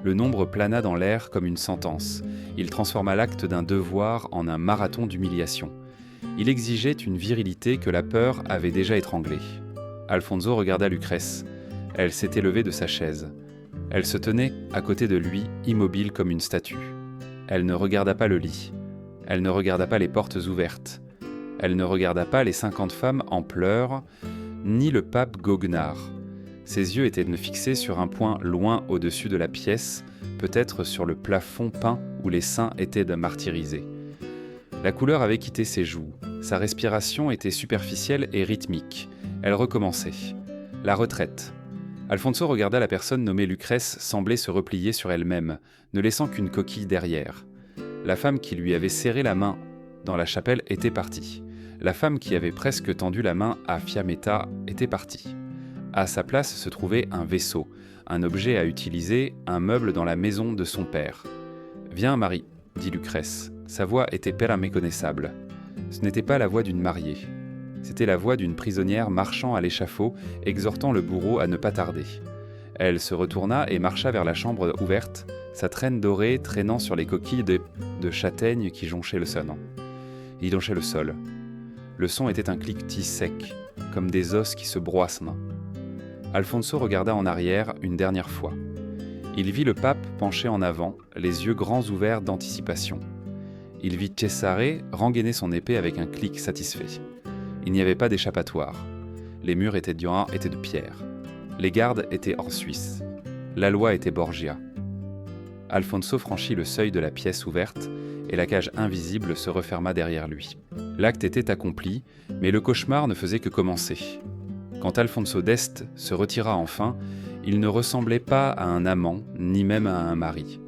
[SPEAKER 1] Le nombre plana dans l'air comme une sentence. Il transforma l'acte d'un devoir en un marathon d'humiliation. Il exigeait une virilité que la peur avait déjà étranglée. Alfonso regarda Lucrèce. Elle s'était levée de sa chaise. Elle se tenait à côté de lui, immobile comme une statue. Elle ne regarda pas le lit. Elle ne regarda pas les portes ouvertes. Elle ne regarda pas les 50 femmes en pleurs, ni le pape goguenard. Ses yeux étaient fixés sur un point loin au-dessus de la pièce, peut-être sur le plafond peint où les saints étaient martyrisés. La couleur avait quitté ses joues. Sa respiration était superficielle et rythmique. Elle recommençait. La retraite. Alfonso regarda la personne nommée Lucrèce sembler se replier sur elle-même, ne laissant qu'une coquille derrière. La femme qui lui avait serré la main dans la chapelle était partie. La femme qui avait presque tendu la main à Fiammetta était partie. À sa place se trouvait un vaisseau, un objet à utiliser, un meuble dans la maison de son père. « Viens, Marie », dit Lucrèce. Sa voix était méconnaissable. Ce n'était pas la voix d'une mariée. C'était la voix d'une prisonnière marchant à l'échafaud, exhortant le bourreau à ne pas tarder. Elle se retourna et marcha vers la chambre ouverte, sa traîne dorée traînant sur les coquilles de châtaigne qui jonchaient le sol. Le son était un cliquetis sec, comme des os qui se broissent. Alfonso regarda en arrière une dernière fois. Il vit le pape penché en avant, les yeux grands ouverts d'anticipation. Il vit Cesare rengainer son épée avec un clic satisfait. Il n'y avait pas d'échappatoire. Les murs étaient de pierre. Les gardes étaient hors Suisse. La loi était Borgia. Alfonso franchit le seuil de la pièce ouverte et la cage invisible se referma derrière lui. L'acte était accompli, mais le cauchemar ne faisait que commencer. Quand Alfonso d'Este se retira enfin, Il ne ressemblait pas à un amant, ni même à un mari.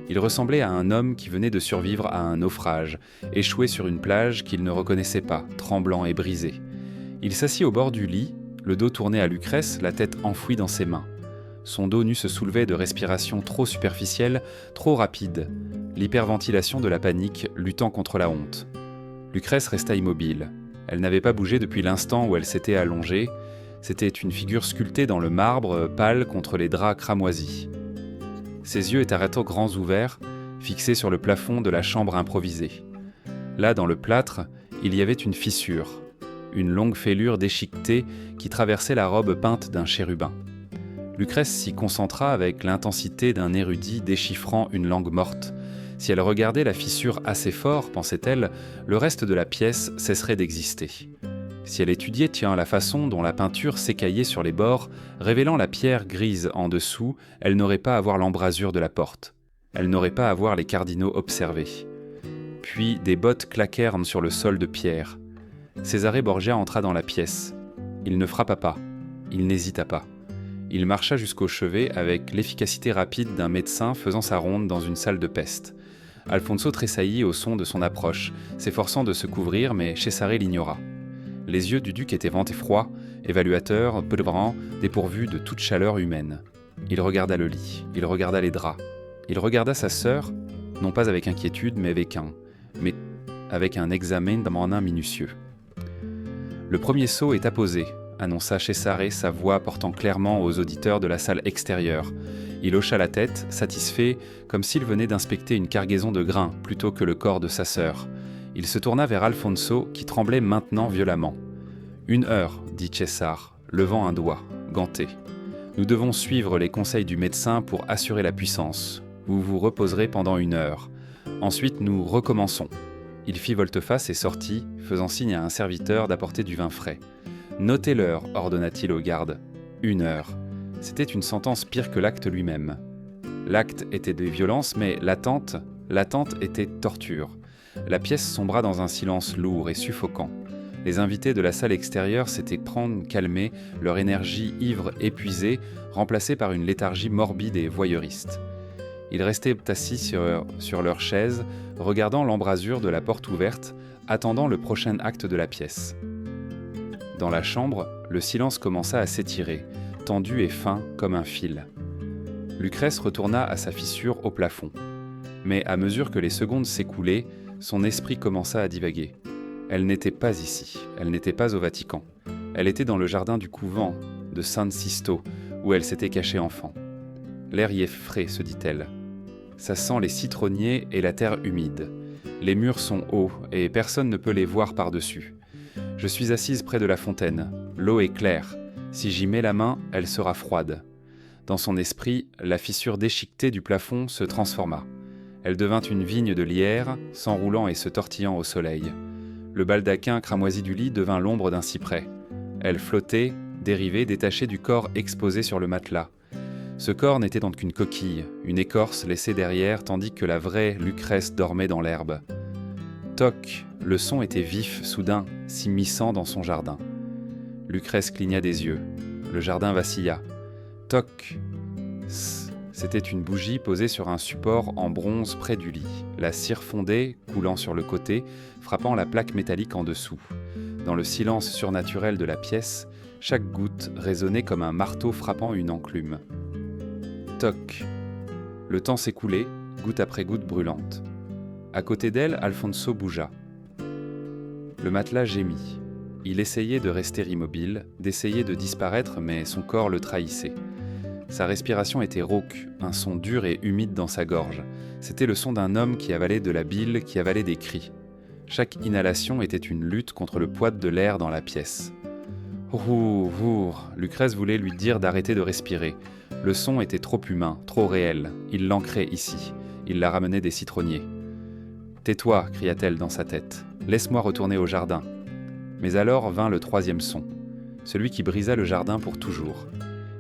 [SPEAKER 1] Il ressemblait à un homme qui venait de survivre à un naufrage, échoué sur une plage qu'il ne reconnaissait pas, tremblant et brisé. Il s'assit au bord du lit, le dos tourné à Lucrèce, la tête enfouie dans ses mains. Son dos nu se soulevait de respirations trop superficielles, trop rapides, l'hyperventilation de la panique luttant contre la honte. Lucrèce resta immobile. Elle n'avait pas bougé depuis l'instant où elle s'était allongée. C'était une figure sculptée dans le marbre, pâle contre les draps cramoisis. Ses yeux étaient arrêtés grands ouverts, fixés sur le plafond de la chambre improvisée. Là, dans le plâtre, il y avait une fissure, une longue fêlure déchiquetée qui traversait la robe peinte d'un chérubin. Lucrèce s'y concentra avec l'intensité d'un érudit déchiffrant une langue morte. Si elle regardait la fissure assez fort, pensait-elle, le reste de la pièce cesserait d'exister. Si elle étudiait, la façon dont la peinture s'écaillait sur les bords, révélant la pierre grise en dessous, elle n'aurait pas à voir l'embrasure de la porte. Elle n'aurait pas à voir les cardinaux observer. Puis des bottes claquèrent sur le sol de pierre. Cesare Borgia entra dans la pièce. Il ne frappa pas. Il n'hésita pas. Il marcha jusqu'au chevet avec l'efficacité rapide d'un médecin faisant sa ronde dans une salle de peste. Alfonso tressaillit au son de son approche, s'efforçant de se couvrir, mais Cesare l'ignora. Les yeux du duc étaient vents et froids, évaluateurs, beurrants, dépourvus de toute chaleur humaine. Il regarda le lit, il regarda les draps. Il regarda sa sœur, non pas avec inquiétude, mais avec un examen d'amanin minutieux. « Le premier sceau est apposé », annonça Cesare, sa voix portant clairement aux auditeurs de la salle extérieure. Il hocha la tête, satisfait, comme s'il venait d'inspecter une cargaison de grains plutôt que le corps de sa sœur. Il se tourna vers Alfonso, qui tremblait maintenant violemment. « 1 heure, dit César, levant un doigt, ganté. Nous devons suivre les conseils du médecin pour assurer la puissance. Vous vous reposerez pendant 1 heure. Ensuite, nous recommençons. » Il fit volte-face et sortit, faisant signe à un serviteur d'apporter du vin frais. « Notez l'heure, ordonna-t-il au garde. 1 heure. » C'était une sentence pire que l'acte lui-même. L'acte était de violence, mais l'attente était torture. La pièce sombra dans un silence lourd et suffocant. Les invités de la salle extérieure s'étaient calmés, leur énergie ivre épuisée, remplacée par une léthargie morbide et voyeuriste. Ils restaient assis sur leurs chaises, regardant l'embrasure de la porte ouverte, attendant le prochain acte de la pièce. Dans la chambre, le silence commença à s'étirer, tendu et fin comme un fil. Lucrèce retourna à sa fissure au plafond. Mais à mesure que les secondes s'écoulaient, son esprit commença à divaguer. Elle n'était pas ici, elle n'était pas au Vatican. Elle était dans le jardin du couvent de San Sisto, où elle s'était cachée enfant. L'air y est frais, se dit-elle. Ça sent les citronniers et la terre humide. Les murs sont hauts et personne ne peut les voir par-dessus. Je suis assise près de la fontaine. L'eau est claire. Si j'y mets la main, elle sera froide. Dans son esprit, la fissure déchiquetée du plafond se transforma. Elle devint une vigne de lierre, s'enroulant et se tortillant au soleil. Le baldaquin cramoisi du lit devint l'ombre d'un cyprès. Elle flottait, dérivée, détachée du corps exposé sur le matelas. Ce corps n'était donc qu'une coquille, une écorce laissée derrière, tandis que la vraie Lucrèce dormait dans l'herbe. Toc, le son était vif, soudain, s'immisçant dans son jardin. Lucrèce cligna des yeux. Le jardin vacilla. Toc. C'était une bougie posée sur un support en bronze près du lit. La cire fondait, coulant sur le côté, frappant la plaque métallique en dessous. Dans le silence surnaturel de la pièce, chaque goutte résonnait comme un marteau frappant une enclume. Toc. Le temps s'écoulait, goutte après goutte brûlante. À côté d'elle, Alfonso bougea. Le matelas gémit. Il essayait de rester immobile, d'essayer de disparaître, mais son corps le trahissait. Sa respiration était rauque, un son dur et humide dans sa gorge. C'était le son d'un homme qui avalait de la bile, qui avalait des cris. Chaque inhalation était une lutte contre le poids de l'air dans la pièce. Lucrèce voulait lui dire d'arrêter de respirer. Le son était trop humain, trop réel. Il l'ancrait ici. Il la ramenait des citronniers. « Tais-toi » cria-t-elle dans sa tête. « Laisse-moi retourner au jardin. » Mais alors vint le 3e son, celui qui brisa le jardin pour toujours.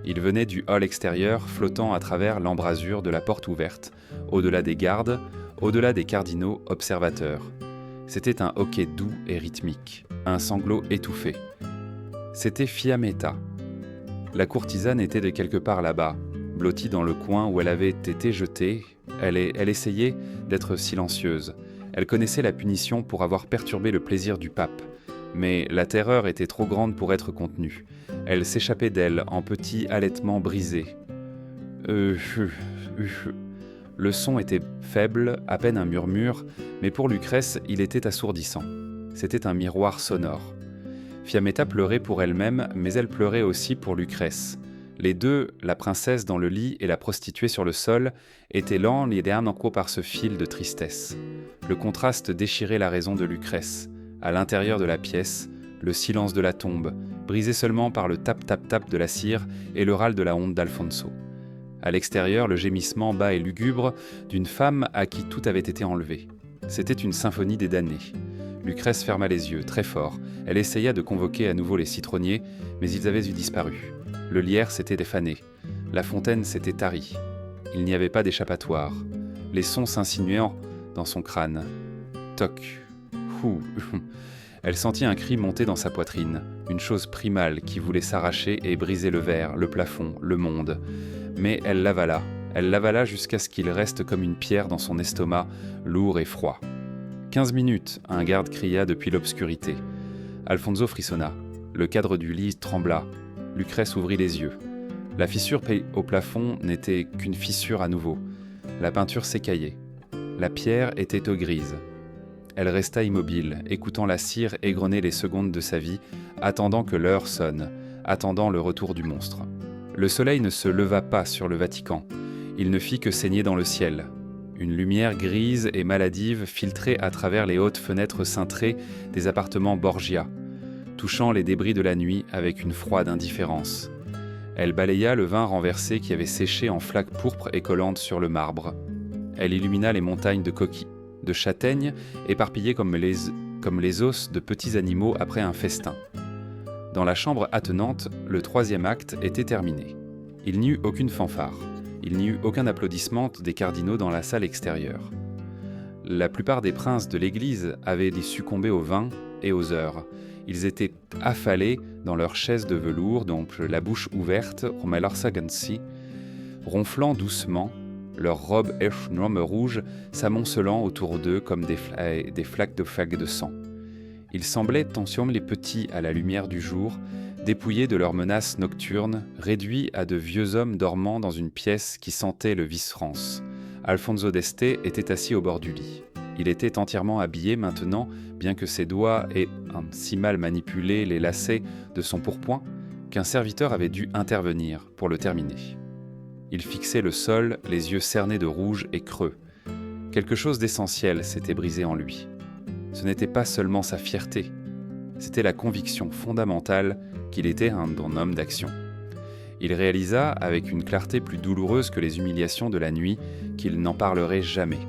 [SPEAKER 1] Il venait du hall extérieur, flottant à travers l'embrasure de la porte ouverte, au-delà des gardes, au-delà des cardinaux observateurs. C'était un hoquet doux et rythmique, un sanglot étouffé. C'était Fiammetta. La courtisane était de quelque part là-bas, blottie dans le coin où elle avait été jetée. Elle essayait d'être silencieuse. Elle connaissait la punition pour avoir perturbé le plaisir du pape. Mais la terreur était trop grande pour être contenue. Elle s'échappait d'elle en petits halètements brisés. Le son était faible, à peine un murmure, mais pour Lucrèce, il était assourdissant. C'était un miroir sonore. Fiammetta pleurait pour elle-même, mais elle pleurait aussi pour Lucrèce. Les deux, la princesse dans le lit et la prostituée sur le sol, étaient lents encore par ce fil de tristesse. Le contraste déchirait la raison de Lucrèce. À l'intérieur de la pièce, le silence de la tombe, brisé seulement par le tap-tap-tap de la cire et le râle de la honte d'Alfonso. À l'extérieur, le gémissement bas et lugubre d'une femme à qui tout avait été enlevé. C'était une symphonie des damnés. Lucrèce ferma les yeux, très fort. Elle essaya de convoquer à nouveau les citronniers, mais ils avaient disparu. Le lierre s'était défané. La fontaine s'était tarie. Il n'y avait pas d'échappatoire. Les sons s'insinuant dans son crâne. Toc. Ouh. Elle sentit un cri monter dans sa poitrine, une chose primale qui voulait s'arracher et briser le verre, le plafond, le monde. Mais elle l'avala jusqu'à ce qu'il reste comme une pierre dans son estomac, lourd et froid. 15 minutes, un garde cria depuis l'obscurité. Alfonso frissonna. Le cadre du lit trembla. Lucrèce ouvrit les yeux. La fissure au plafond n'était qu'une fissure à nouveau. La peinture s'écaillait. La pierre était eau grise. Elle resta immobile, écoutant la cire égrener les secondes de sa vie, attendant que l'heure sonne, attendant le retour du monstre. Le soleil ne se leva pas sur le Vatican. Il ne fit que saigner dans le ciel. Une lumière grise et maladive filtrait à travers les hautes fenêtres cintrées des appartements Borgia, touchant les débris de la nuit avec une froide indifférence. Elle balaya le vin renversé qui avait séché en flaques pourpres et collantes sur le marbre. Elle illumina les montagnes de coquilles, de châtaignes, éparpillées comme les os de petits animaux après un festin. Dans la chambre attenante, le troisième acte était terminé. Il n'y eut aucune fanfare. Il n'y eut aucun applaudissement des cardinaux dans la salle extérieure. La plupart des princes de l'Église avaient succombé au vin et aux heures. Ils étaient affalés dans leurs chaises de velours, donc la bouche ouverte, ronflant doucement, leurs robes énormes rouges s'amoncelant autour d'eux comme des flaques de sang. Ils semblaient, les petits à la lumière du jour, dépouillés de leurs menaces nocturnes, réduits à de vieux hommes dormant dans une pièce qui sentait le vice-France. Alfonso d'Este était assis au bord du lit. Il était entièrement habillé maintenant, bien que ses doigts aient si mal manipulé les lacets de son pourpoint, qu'un serviteur avait dû intervenir pour le terminer. Il fixait le sol, les yeux cernés de rouge et creux. Quelque chose d'essentiel s'était brisé en lui. Ce n'était pas seulement sa fierté, c'était la conviction fondamentale qu'il était un bon homme d'action. Il réalisa, avec une clarté plus douloureuse que les humiliations de la nuit, qu'il n'en parlerait jamais.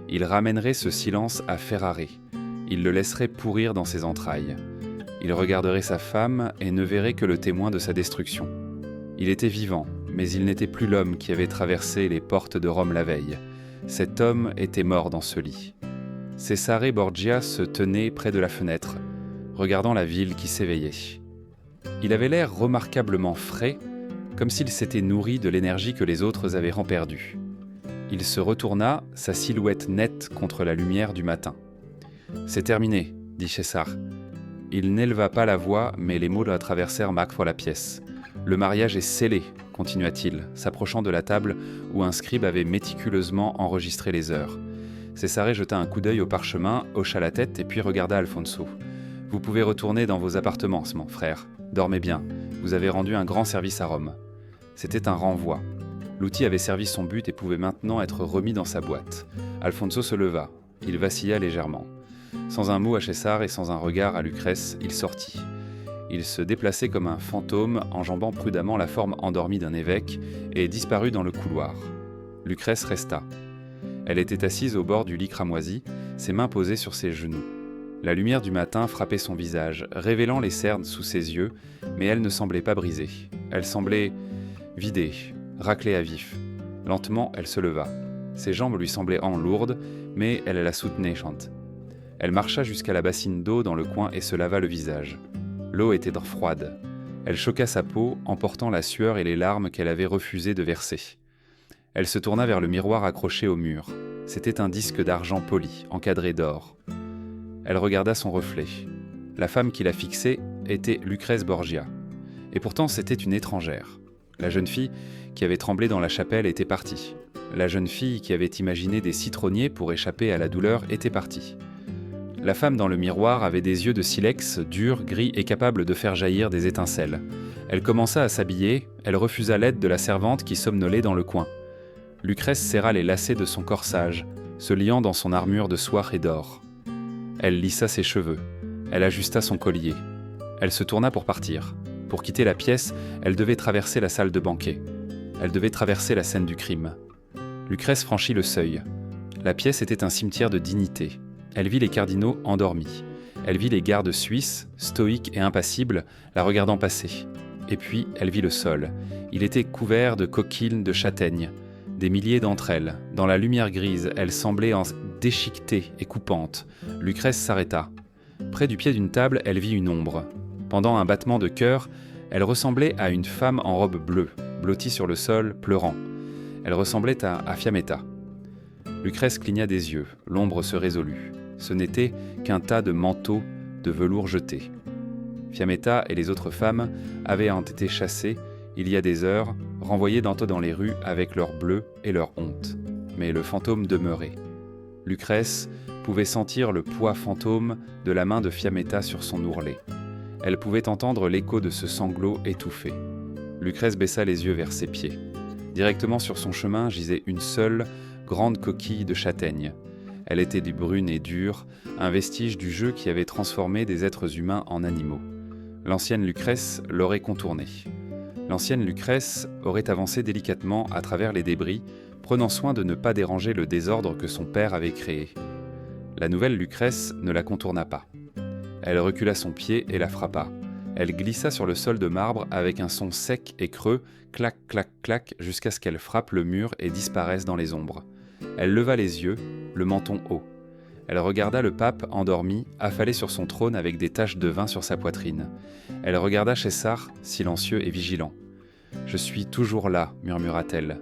[SPEAKER 1] Il ramènerait ce silence à Ferrare. Il le laisserait pourrir dans ses entrailles. Il regarderait sa femme et ne verrait que le témoin de sa destruction. Il était vivant, mais il n'était plus l'homme qui avait traversé les portes de Rome la veille. Cet homme était mort dans ce lit. Cesare Borgia se tenait près de la fenêtre, regardant la ville qui s'éveillait. Il avait l'air remarquablement frais, comme s'il s'était nourri de l'énergie que les autres avaient perdue. Il se retourna, sa silhouette nette contre la lumière du matin. « C'est terminé, dit César. » Il n'éleva pas la voix, mais les mots la traversèrent la pièce. « Le mariage est scellé, continua-t-il, s'approchant de la table où un scribe avait méticuleusement enregistré les heures. Cesare jeta un coup d'œil au parchemin, hocha la tête et puis regarda Alfonso. « Vous pouvez retourner dans vos appartements, mon frère. Dormez bien. Vous avez rendu un grand service à Rome. » C'était un renvoi. L'outil avait servi son but et pouvait maintenant être remis dans sa boîte. Alfonso se leva. Il vacilla légèrement. Sans un mot à César et sans un regard à Lucrèce, il sortit. Il se déplaçait comme un fantôme, enjambant prudemment la forme endormie d'un évêque, et disparut dans le couloir. Lucrèce resta. Elle était assise au bord du lit cramoisi, ses mains posées sur ses genoux. La lumière du matin frappait son visage, révélant les cernes sous ses yeux, mais elle ne semblait pas brisée. Elle semblait vidée, raclée à vif. Lentement, elle se leva. Ses jambes lui semblaient lourdes, mais elle la soutenait, chante. Elle marcha jusqu'à la bassine d'eau dans le coin et se lava le visage. L'eau était froide. Elle choqua sa peau, emportant la sueur et les larmes qu'elle avait refusé de verser. Elle se tourna vers le miroir accroché au mur. C'était un disque d'argent poli, encadré d'or. Elle regarda son reflet. La femme qui la fixait était Lucrèce Borgia. Et pourtant, c'était une étrangère. La jeune fille qui avait tremblé dans la chapelle était partie. La jeune fille qui avait imaginé des citronniers pour échapper à la douleur était partie. La femme dans le miroir avait des yeux de silex, durs, gris et capables de faire jaillir des étincelles. Elle commença à s'habiller, elle refusa l'aide de la servante qui somnolait dans le coin. Lucrèce serra les lacets de son corsage, se liant dans son armure de soie et d'or. Elle lissa ses cheveux, elle ajusta son collier. Elle se tourna pour partir. Pour quitter la pièce, elle devait traverser la salle de banquet. Elle devait traverser la scène du crime. Lucrèce franchit le seuil. La pièce était un cimetière de dignité. Elle vit les cardinaux endormis. Elle vit les gardes suisses, stoïques et impassibles, la regardant passer. Et puis, elle vit le sol. Il était couvert de coquines de châtaignes. Des milliers d'entre elles. Dans la lumière grise, elles semblaient déchiquetées et coupantes. Lucrèce s'arrêta. Près du pied d'une table, elle vit une ombre. Pendant un battement de cœur, elle ressemblait à une femme en robe bleue, blottie sur le sol, pleurant. Elle ressemblait à Fiametta. Lucrèce cligna des yeux, l'ombre se résolut. Ce n'était qu'un tas de manteaux de velours jetés. Fiametta et les autres femmes avaient été chassées, il y a des heures, renvoyées dans les rues avec leur bleu et leur honte. Mais le fantôme demeurait. Lucrèce pouvait sentir le poids fantôme de la main de Fiametta sur son ourlet. Elle pouvait entendre l'écho de ce sanglot étouffé. Lucrèce baissa les yeux vers ses pieds. Directement sur son chemin gisait une seule, grande coquille de châtaigne. Elle était brune et dure, un vestige du jeu qui avait transformé des êtres humains en animaux. L'ancienne Lucrèce l'aurait contournée. L'ancienne Lucrèce aurait avancé délicatement à travers les débris, prenant soin de ne pas déranger le désordre que son père avait créé. La nouvelle Lucrèce ne la contourna pas. Elle recula son pied et la frappa. Elle glissa sur le sol de marbre avec un son sec et creux, clac, clac, clac, jusqu'à ce qu'elle frappe le mur et disparaisse dans les ombres. Elle leva les yeux, le menton haut. Elle regarda le pape endormi, affalé sur son trône avec des taches de vin sur sa poitrine. Elle regarda César, silencieux et vigilant. « Je suis toujours là », murmura-t-elle.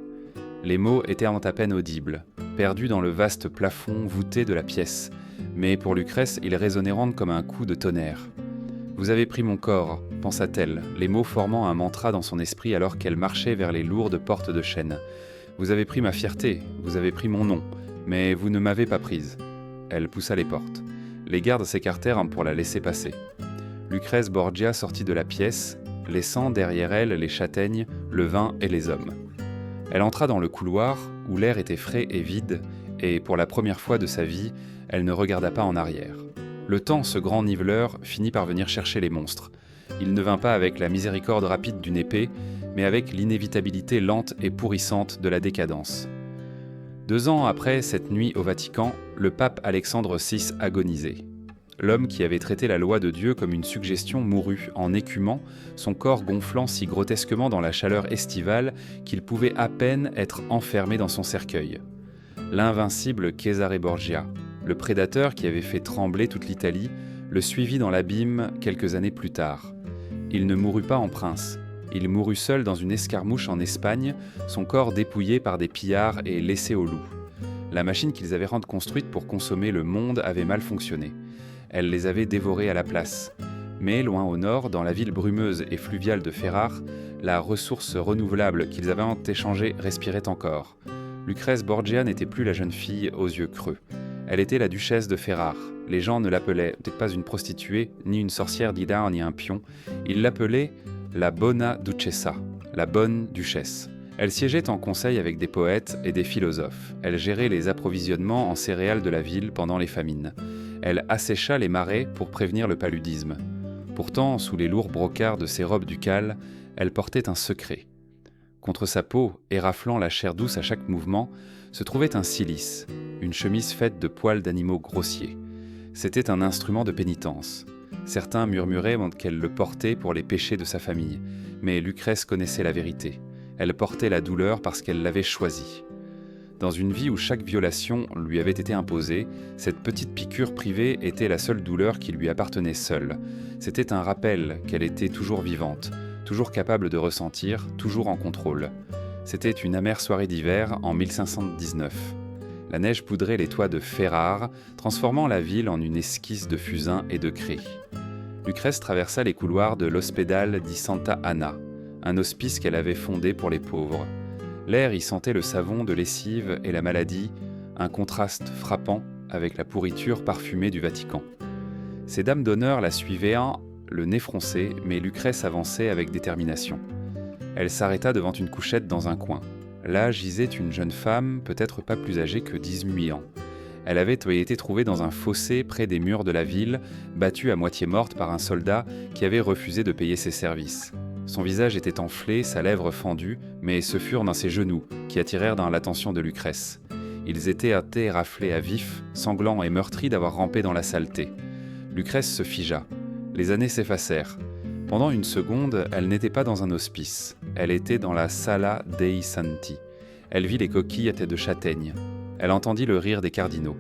[SPEAKER 1] Les mots étaient à peine audibles, perdus dans le vaste plafond voûté de la pièce, mais pour Lucrèce, ils résonnèrent comme un coup de tonnerre. « Vous avez pris mon corps », pensa-t-elle, les mots formant un mantra dans son esprit alors qu'elle marchait vers les lourdes portes de chêne. « Vous avez pris ma fierté, vous avez pris mon nom, mais vous ne m'avez pas prise. » Elle poussa les portes. Les gardes s'écartèrent pour la laisser passer. Lucrèce Borgia sortit de la pièce, laissant derrière elle les châtaignes, le vin et les hommes. Elle entra dans le couloir, où l'air était frais et vide, et pour la première fois de sa vie, elle ne regarda pas en arrière. Le temps, ce grand niveleur, finit par venir chercher les monstres. Il ne vint pas avec la miséricorde rapide d'une épée, mais avec l'inévitabilité lente et pourrissante de la décadence. 2 ans après cette nuit au Vatican, le pape Alexandre VI agonisait. L'homme qui avait traité la loi de Dieu comme une suggestion mourut en écumant, son corps gonflant si grotesquement dans la chaleur estivale qu'il pouvait à peine être enfermé dans son cercueil. L'invincible Cesare Borgia, le prédateur qui avait fait trembler toute l'Italie, le suivit dans l'abîme quelques années plus tard. Il ne mourut pas en prince. Il mourut seul dans une escarmouche en Espagne, son corps dépouillé par des pillards et laissé aux loups. La machine qu'ils avaient construite pour consommer le monde avait mal fonctionné. Elle les avait dévorés à la place. Mais loin au nord, dans la ville brumeuse et fluviale de Ferrare, la ressource renouvelable qu'ils avaient échangée respirait encore. Lucrèce Borgia n'était plus la jeune fille aux yeux creux. Elle était la duchesse de Ferrare. Les gens ne l'appelaient peut-être pas une prostituée, ni une sorcière d'Ida, ni un pion. Ils l'appelaient la Bona Duchessa, la bonne duchesse. Elle siégeait en conseil avec des poètes et des philosophes. Elle gérait les approvisionnements en céréales de la ville pendant les famines. Elle assécha les marais pour prévenir le paludisme. Pourtant, sous les lourds brocarts de ses robes ducales, elle portait un secret. Contre sa peau, éraflant la chair douce à chaque mouvement, se trouvait un cilice, une chemise faite de poils d'animaux grossiers. C'était un instrument de pénitence. Certains murmuraient qu'elle le portait pour les péchés de sa famille, mais Lucrèce connaissait la vérité. Elle portait la douleur parce qu'elle l'avait choisie. Dans une vie où chaque violation lui avait été imposée, cette petite piqûre privée était la seule douleur qui lui appartenait seule. C'était un rappel qu'elle était toujours vivante, toujours capable de ressentir, toujours en contrôle. C'était une amère soirée d'hiver en 1519. La neige poudrait les toits de Ferrare, transformant la ville en une esquisse de fusains et de craie. Lucrèce traversa les couloirs de l'Ospedale di Santa Anna, un hospice qu'elle avait fondé pour les pauvres. L'air y sentait le savon de lessive et la maladie, un contraste frappant avec la pourriture parfumée du Vatican. Ces dames d'honneur la suivaient, le nez froncé, mais Lucrèce avançait avec détermination. Elle s'arrêta devant une couchette dans un coin. Là gisait une jeune femme, peut-être pas plus âgée que 18 ans. Elle avait été trouvée dans un fossé près des murs de la ville, battue à moitié morte par un soldat qui avait refusé de payer ses services. Son visage était enflé, sa lèvre fendue, mais ce furent dans ses genoux qui attirèrent l'attention de Lucrèce. Ils étaient raflés à vif, sanglants et meurtris d'avoir rampé dans la saleté. Lucrèce se figea. Les années s'effacèrent. Pendant une seconde, elle n'était pas dans un hospice. Elle était dans la Sala dei Santi. Elle vit les coquilles à tête de châtaigne. Elle entendit le rire des cardinaux.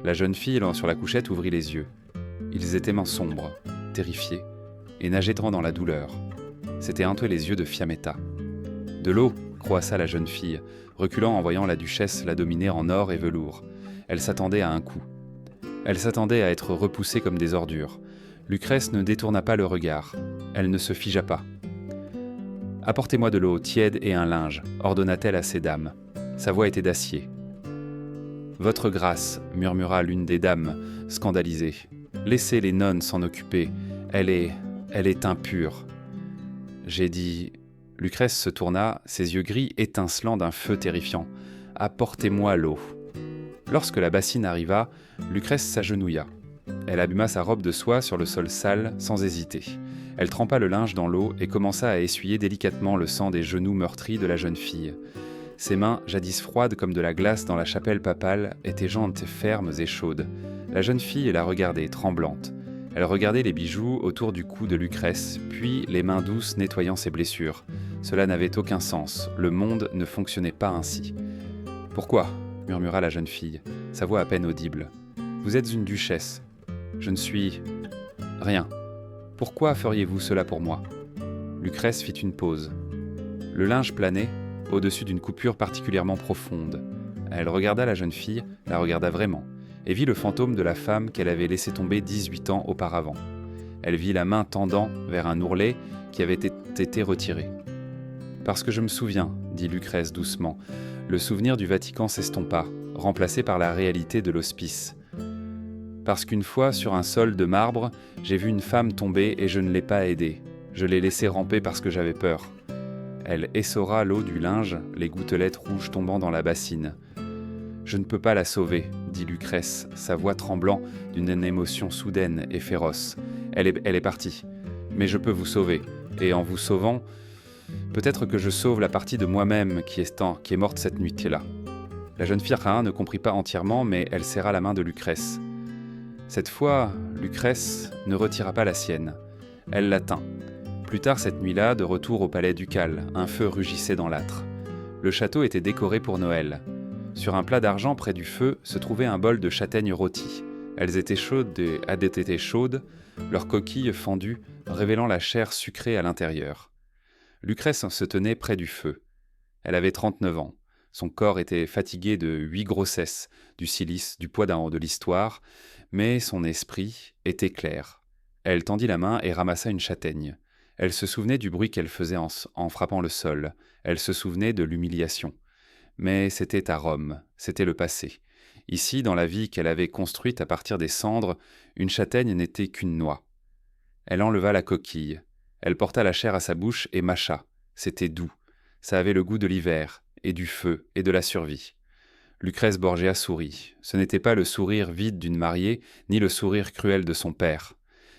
[SPEAKER 1] La jeune fille, sur la couchette, ouvrit les yeux. Ils étaient mains sombres, terrifiés, et nageaient dans la douleur. C'étaient un peu les yeux de Fiammetta. « De l'eau !» croassa la jeune fille, reculant en voyant la duchesse la dominer en or et velours. Elle s'attendait à un coup. Elle s'attendait à être repoussée comme des ordures. Lucrèce ne détourna pas le regard. Elle ne se figea pas. « Apportez-moi de l'eau tiède et un linge », ordonna-t-elle à ces dames. Sa voix était d'acier. « Votre grâce », murmura l'une des dames, scandalisée. « Laissez les nonnes s'en occuper. Elle est impure. » J'ai dit... Lucrèce se tourna, ses yeux gris étincelant d'un feu terrifiant. « Apportez-moi l'eau. » Lorsque la bassine arriva, Lucrèce s'agenouilla. Elle abîma sa robe de soie sur le sol sale, sans hésiter. Elle trempa le linge dans l'eau et commença à essuyer délicatement le sang des genoux meurtris de la jeune fille. Ses mains, jadis froides comme de la glace dans la chapelle papale, étaient jantes fermes et chaudes. La jeune fille la regardait, tremblante. Elle regardait les bijoux autour du cou de Lucrèce, puis les mains douces nettoyant ses blessures. Cela n'avait aucun sens, le monde ne fonctionnait pas ainsi. « Pourquoi ?» murmura la jeune fille, sa voix à peine audible. « Vous êtes une duchesse. Je ne suis... rien. Pourquoi feriez-vous cela pour moi ?» Lucrèce fit une pause. Le linge planait au-dessus d'une coupure particulièrement profonde. Elle regarda la jeune fille, la regarda vraiment, et vit le fantôme de la femme qu'elle avait laissé tomber 18 ans auparavant. Elle vit la main tendant vers un ourlet qui avait été retiré. « Parce que je me souviens, » dit Lucrèce doucement. Le souvenir du Vatican s'estompa, remplacé par la réalité de l'hospice. « Parce qu'une fois, sur un sol de marbre, j'ai vu une femme tomber et je ne l'ai pas aidée. Je l'ai laissée ramper parce que j'avais peur. » Elle essorra l'eau du linge, les gouttelettes rouges tombant dans la bassine. « Je ne peux pas la sauver, » dit Lucrèce, sa voix tremblant d'une émotion soudaine et féroce. Elle est partie. Mais je peux vous sauver. Et en vous sauvant, peut-être que je sauve la partie de moi-même qui est morte cette nuit-là. » La jeune fille ne comprit pas entièrement, mais elle serra la main de Lucrèce. Cette fois, Lucrèce ne retira pas la sienne. Elle la tint. Plus tard cette nuit-là, de retour au palais ducal, un feu rugissait dans l'âtre. Le château était décoré pour Noël. Sur un plat d'argent près du feu se trouvait un bol de châtaignes rôties. Elles étaient chaudes, leurs coquilles fendues, révélant la chair sucrée à l'intérieur. Lucrèce se tenait près du feu. Elle avait 39 ans. Son corps était fatigué de 8 grossesses, du silice, du poids de l'histoire, mais son esprit était clair. Elle tendit la main et ramassa une châtaigne. Elle se souvenait du bruit qu'elle faisait en frappant le sol. Elle se souvenait de l'humiliation. Mais c'était à Rome, c'était le passé. Ici, dans la vie qu'elle avait construite à partir des cendres, une châtaigne n'était qu'une noix. Elle enleva la coquille. Elle porta la chair à sa bouche et mâcha. C'était doux. Ça avait le goût de l'hiver, et du feu, et de la survie. Lucrèce Borgia sourit. Ce n'était pas le sourire vide d'une mariée, ni le sourire cruel de son père.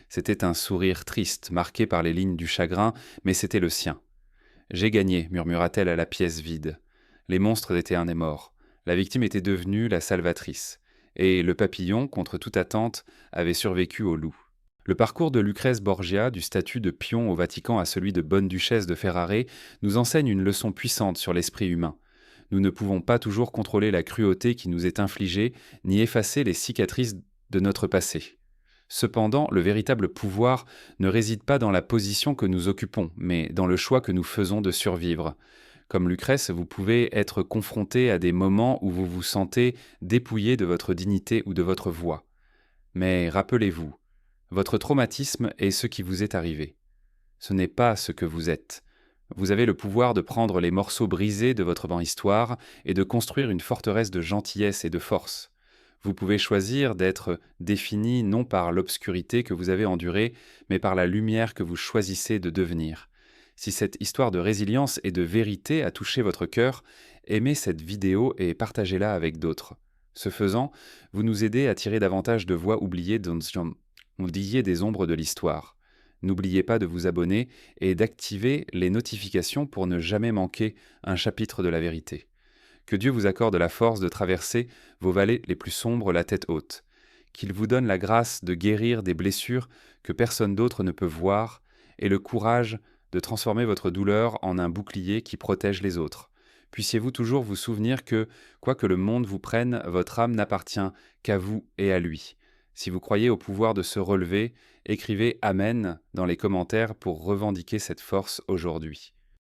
[SPEAKER 1] C'était un sourire triste, marqué par les lignes du chagrin, mais c'était le sien. « J'ai gagné », murmura-t-elle à la pièce vide. Les monstres étaient nés morts. La victime était devenue la salvatrice. Et le papillon, contre toute attente, avait survécu au loup. Le parcours de Lucrèce Borgia, du statut de pion au Vatican à celui de bonne duchesse de Ferrare, nous enseigne une leçon puissante sur l'esprit humain. Nous ne pouvons pas toujours contrôler la cruauté qui nous est infligée, ni effacer les cicatrices de notre passé. Cependant, le véritable pouvoir ne réside pas dans la position que nous occupons, mais dans le choix que nous faisons de survivre. Comme Lucrèce, vous pouvez être confronté à des moments où vous vous sentez dépouillé de votre dignité ou de votre voix. Mais rappelez-vous, votre traumatisme est ce qui vous est arrivé. Ce n'est pas ce que vous êtes. Vous avez le pouvoir de prendre les morceaux brisés de votre histoire et de construire une forteresse de gentillesse et de force. Vous pouvez choisir d'être défini non par l'obscurité que vous avez endurée, mais par la lumière que vous choisissez de devenir. Si cette histoire de résilience et de vérité a touché votre cœur, aimez cette vidéo et partagez-la avec d'autres. Ce faisant, vous nous aidez à tirer davantage de voix oubliées des ombres de l'histoire. N'oubliez pas de vous abonner et d'activer les notifications pour ne jamais manquer un chapitre de la vérité. Que Dieu vous accorde la force de traverser vos vallées les plus sombres la tête haute. Qu'il vous donne la grâce de guérir des blessures que personne d'autre ne peut voir et le courage de transformer votre douleur en un bouclier qui protège les autres. Puissiez-vous toujours vous souvenir que, quoi que le monde vous prenne, votre âme n'appartient qu'à vous et à lui. Si vous croyez au pouvoir de se relever, écrivez Amen dans les commentaires pour revendiquer cette force aujourd'hui.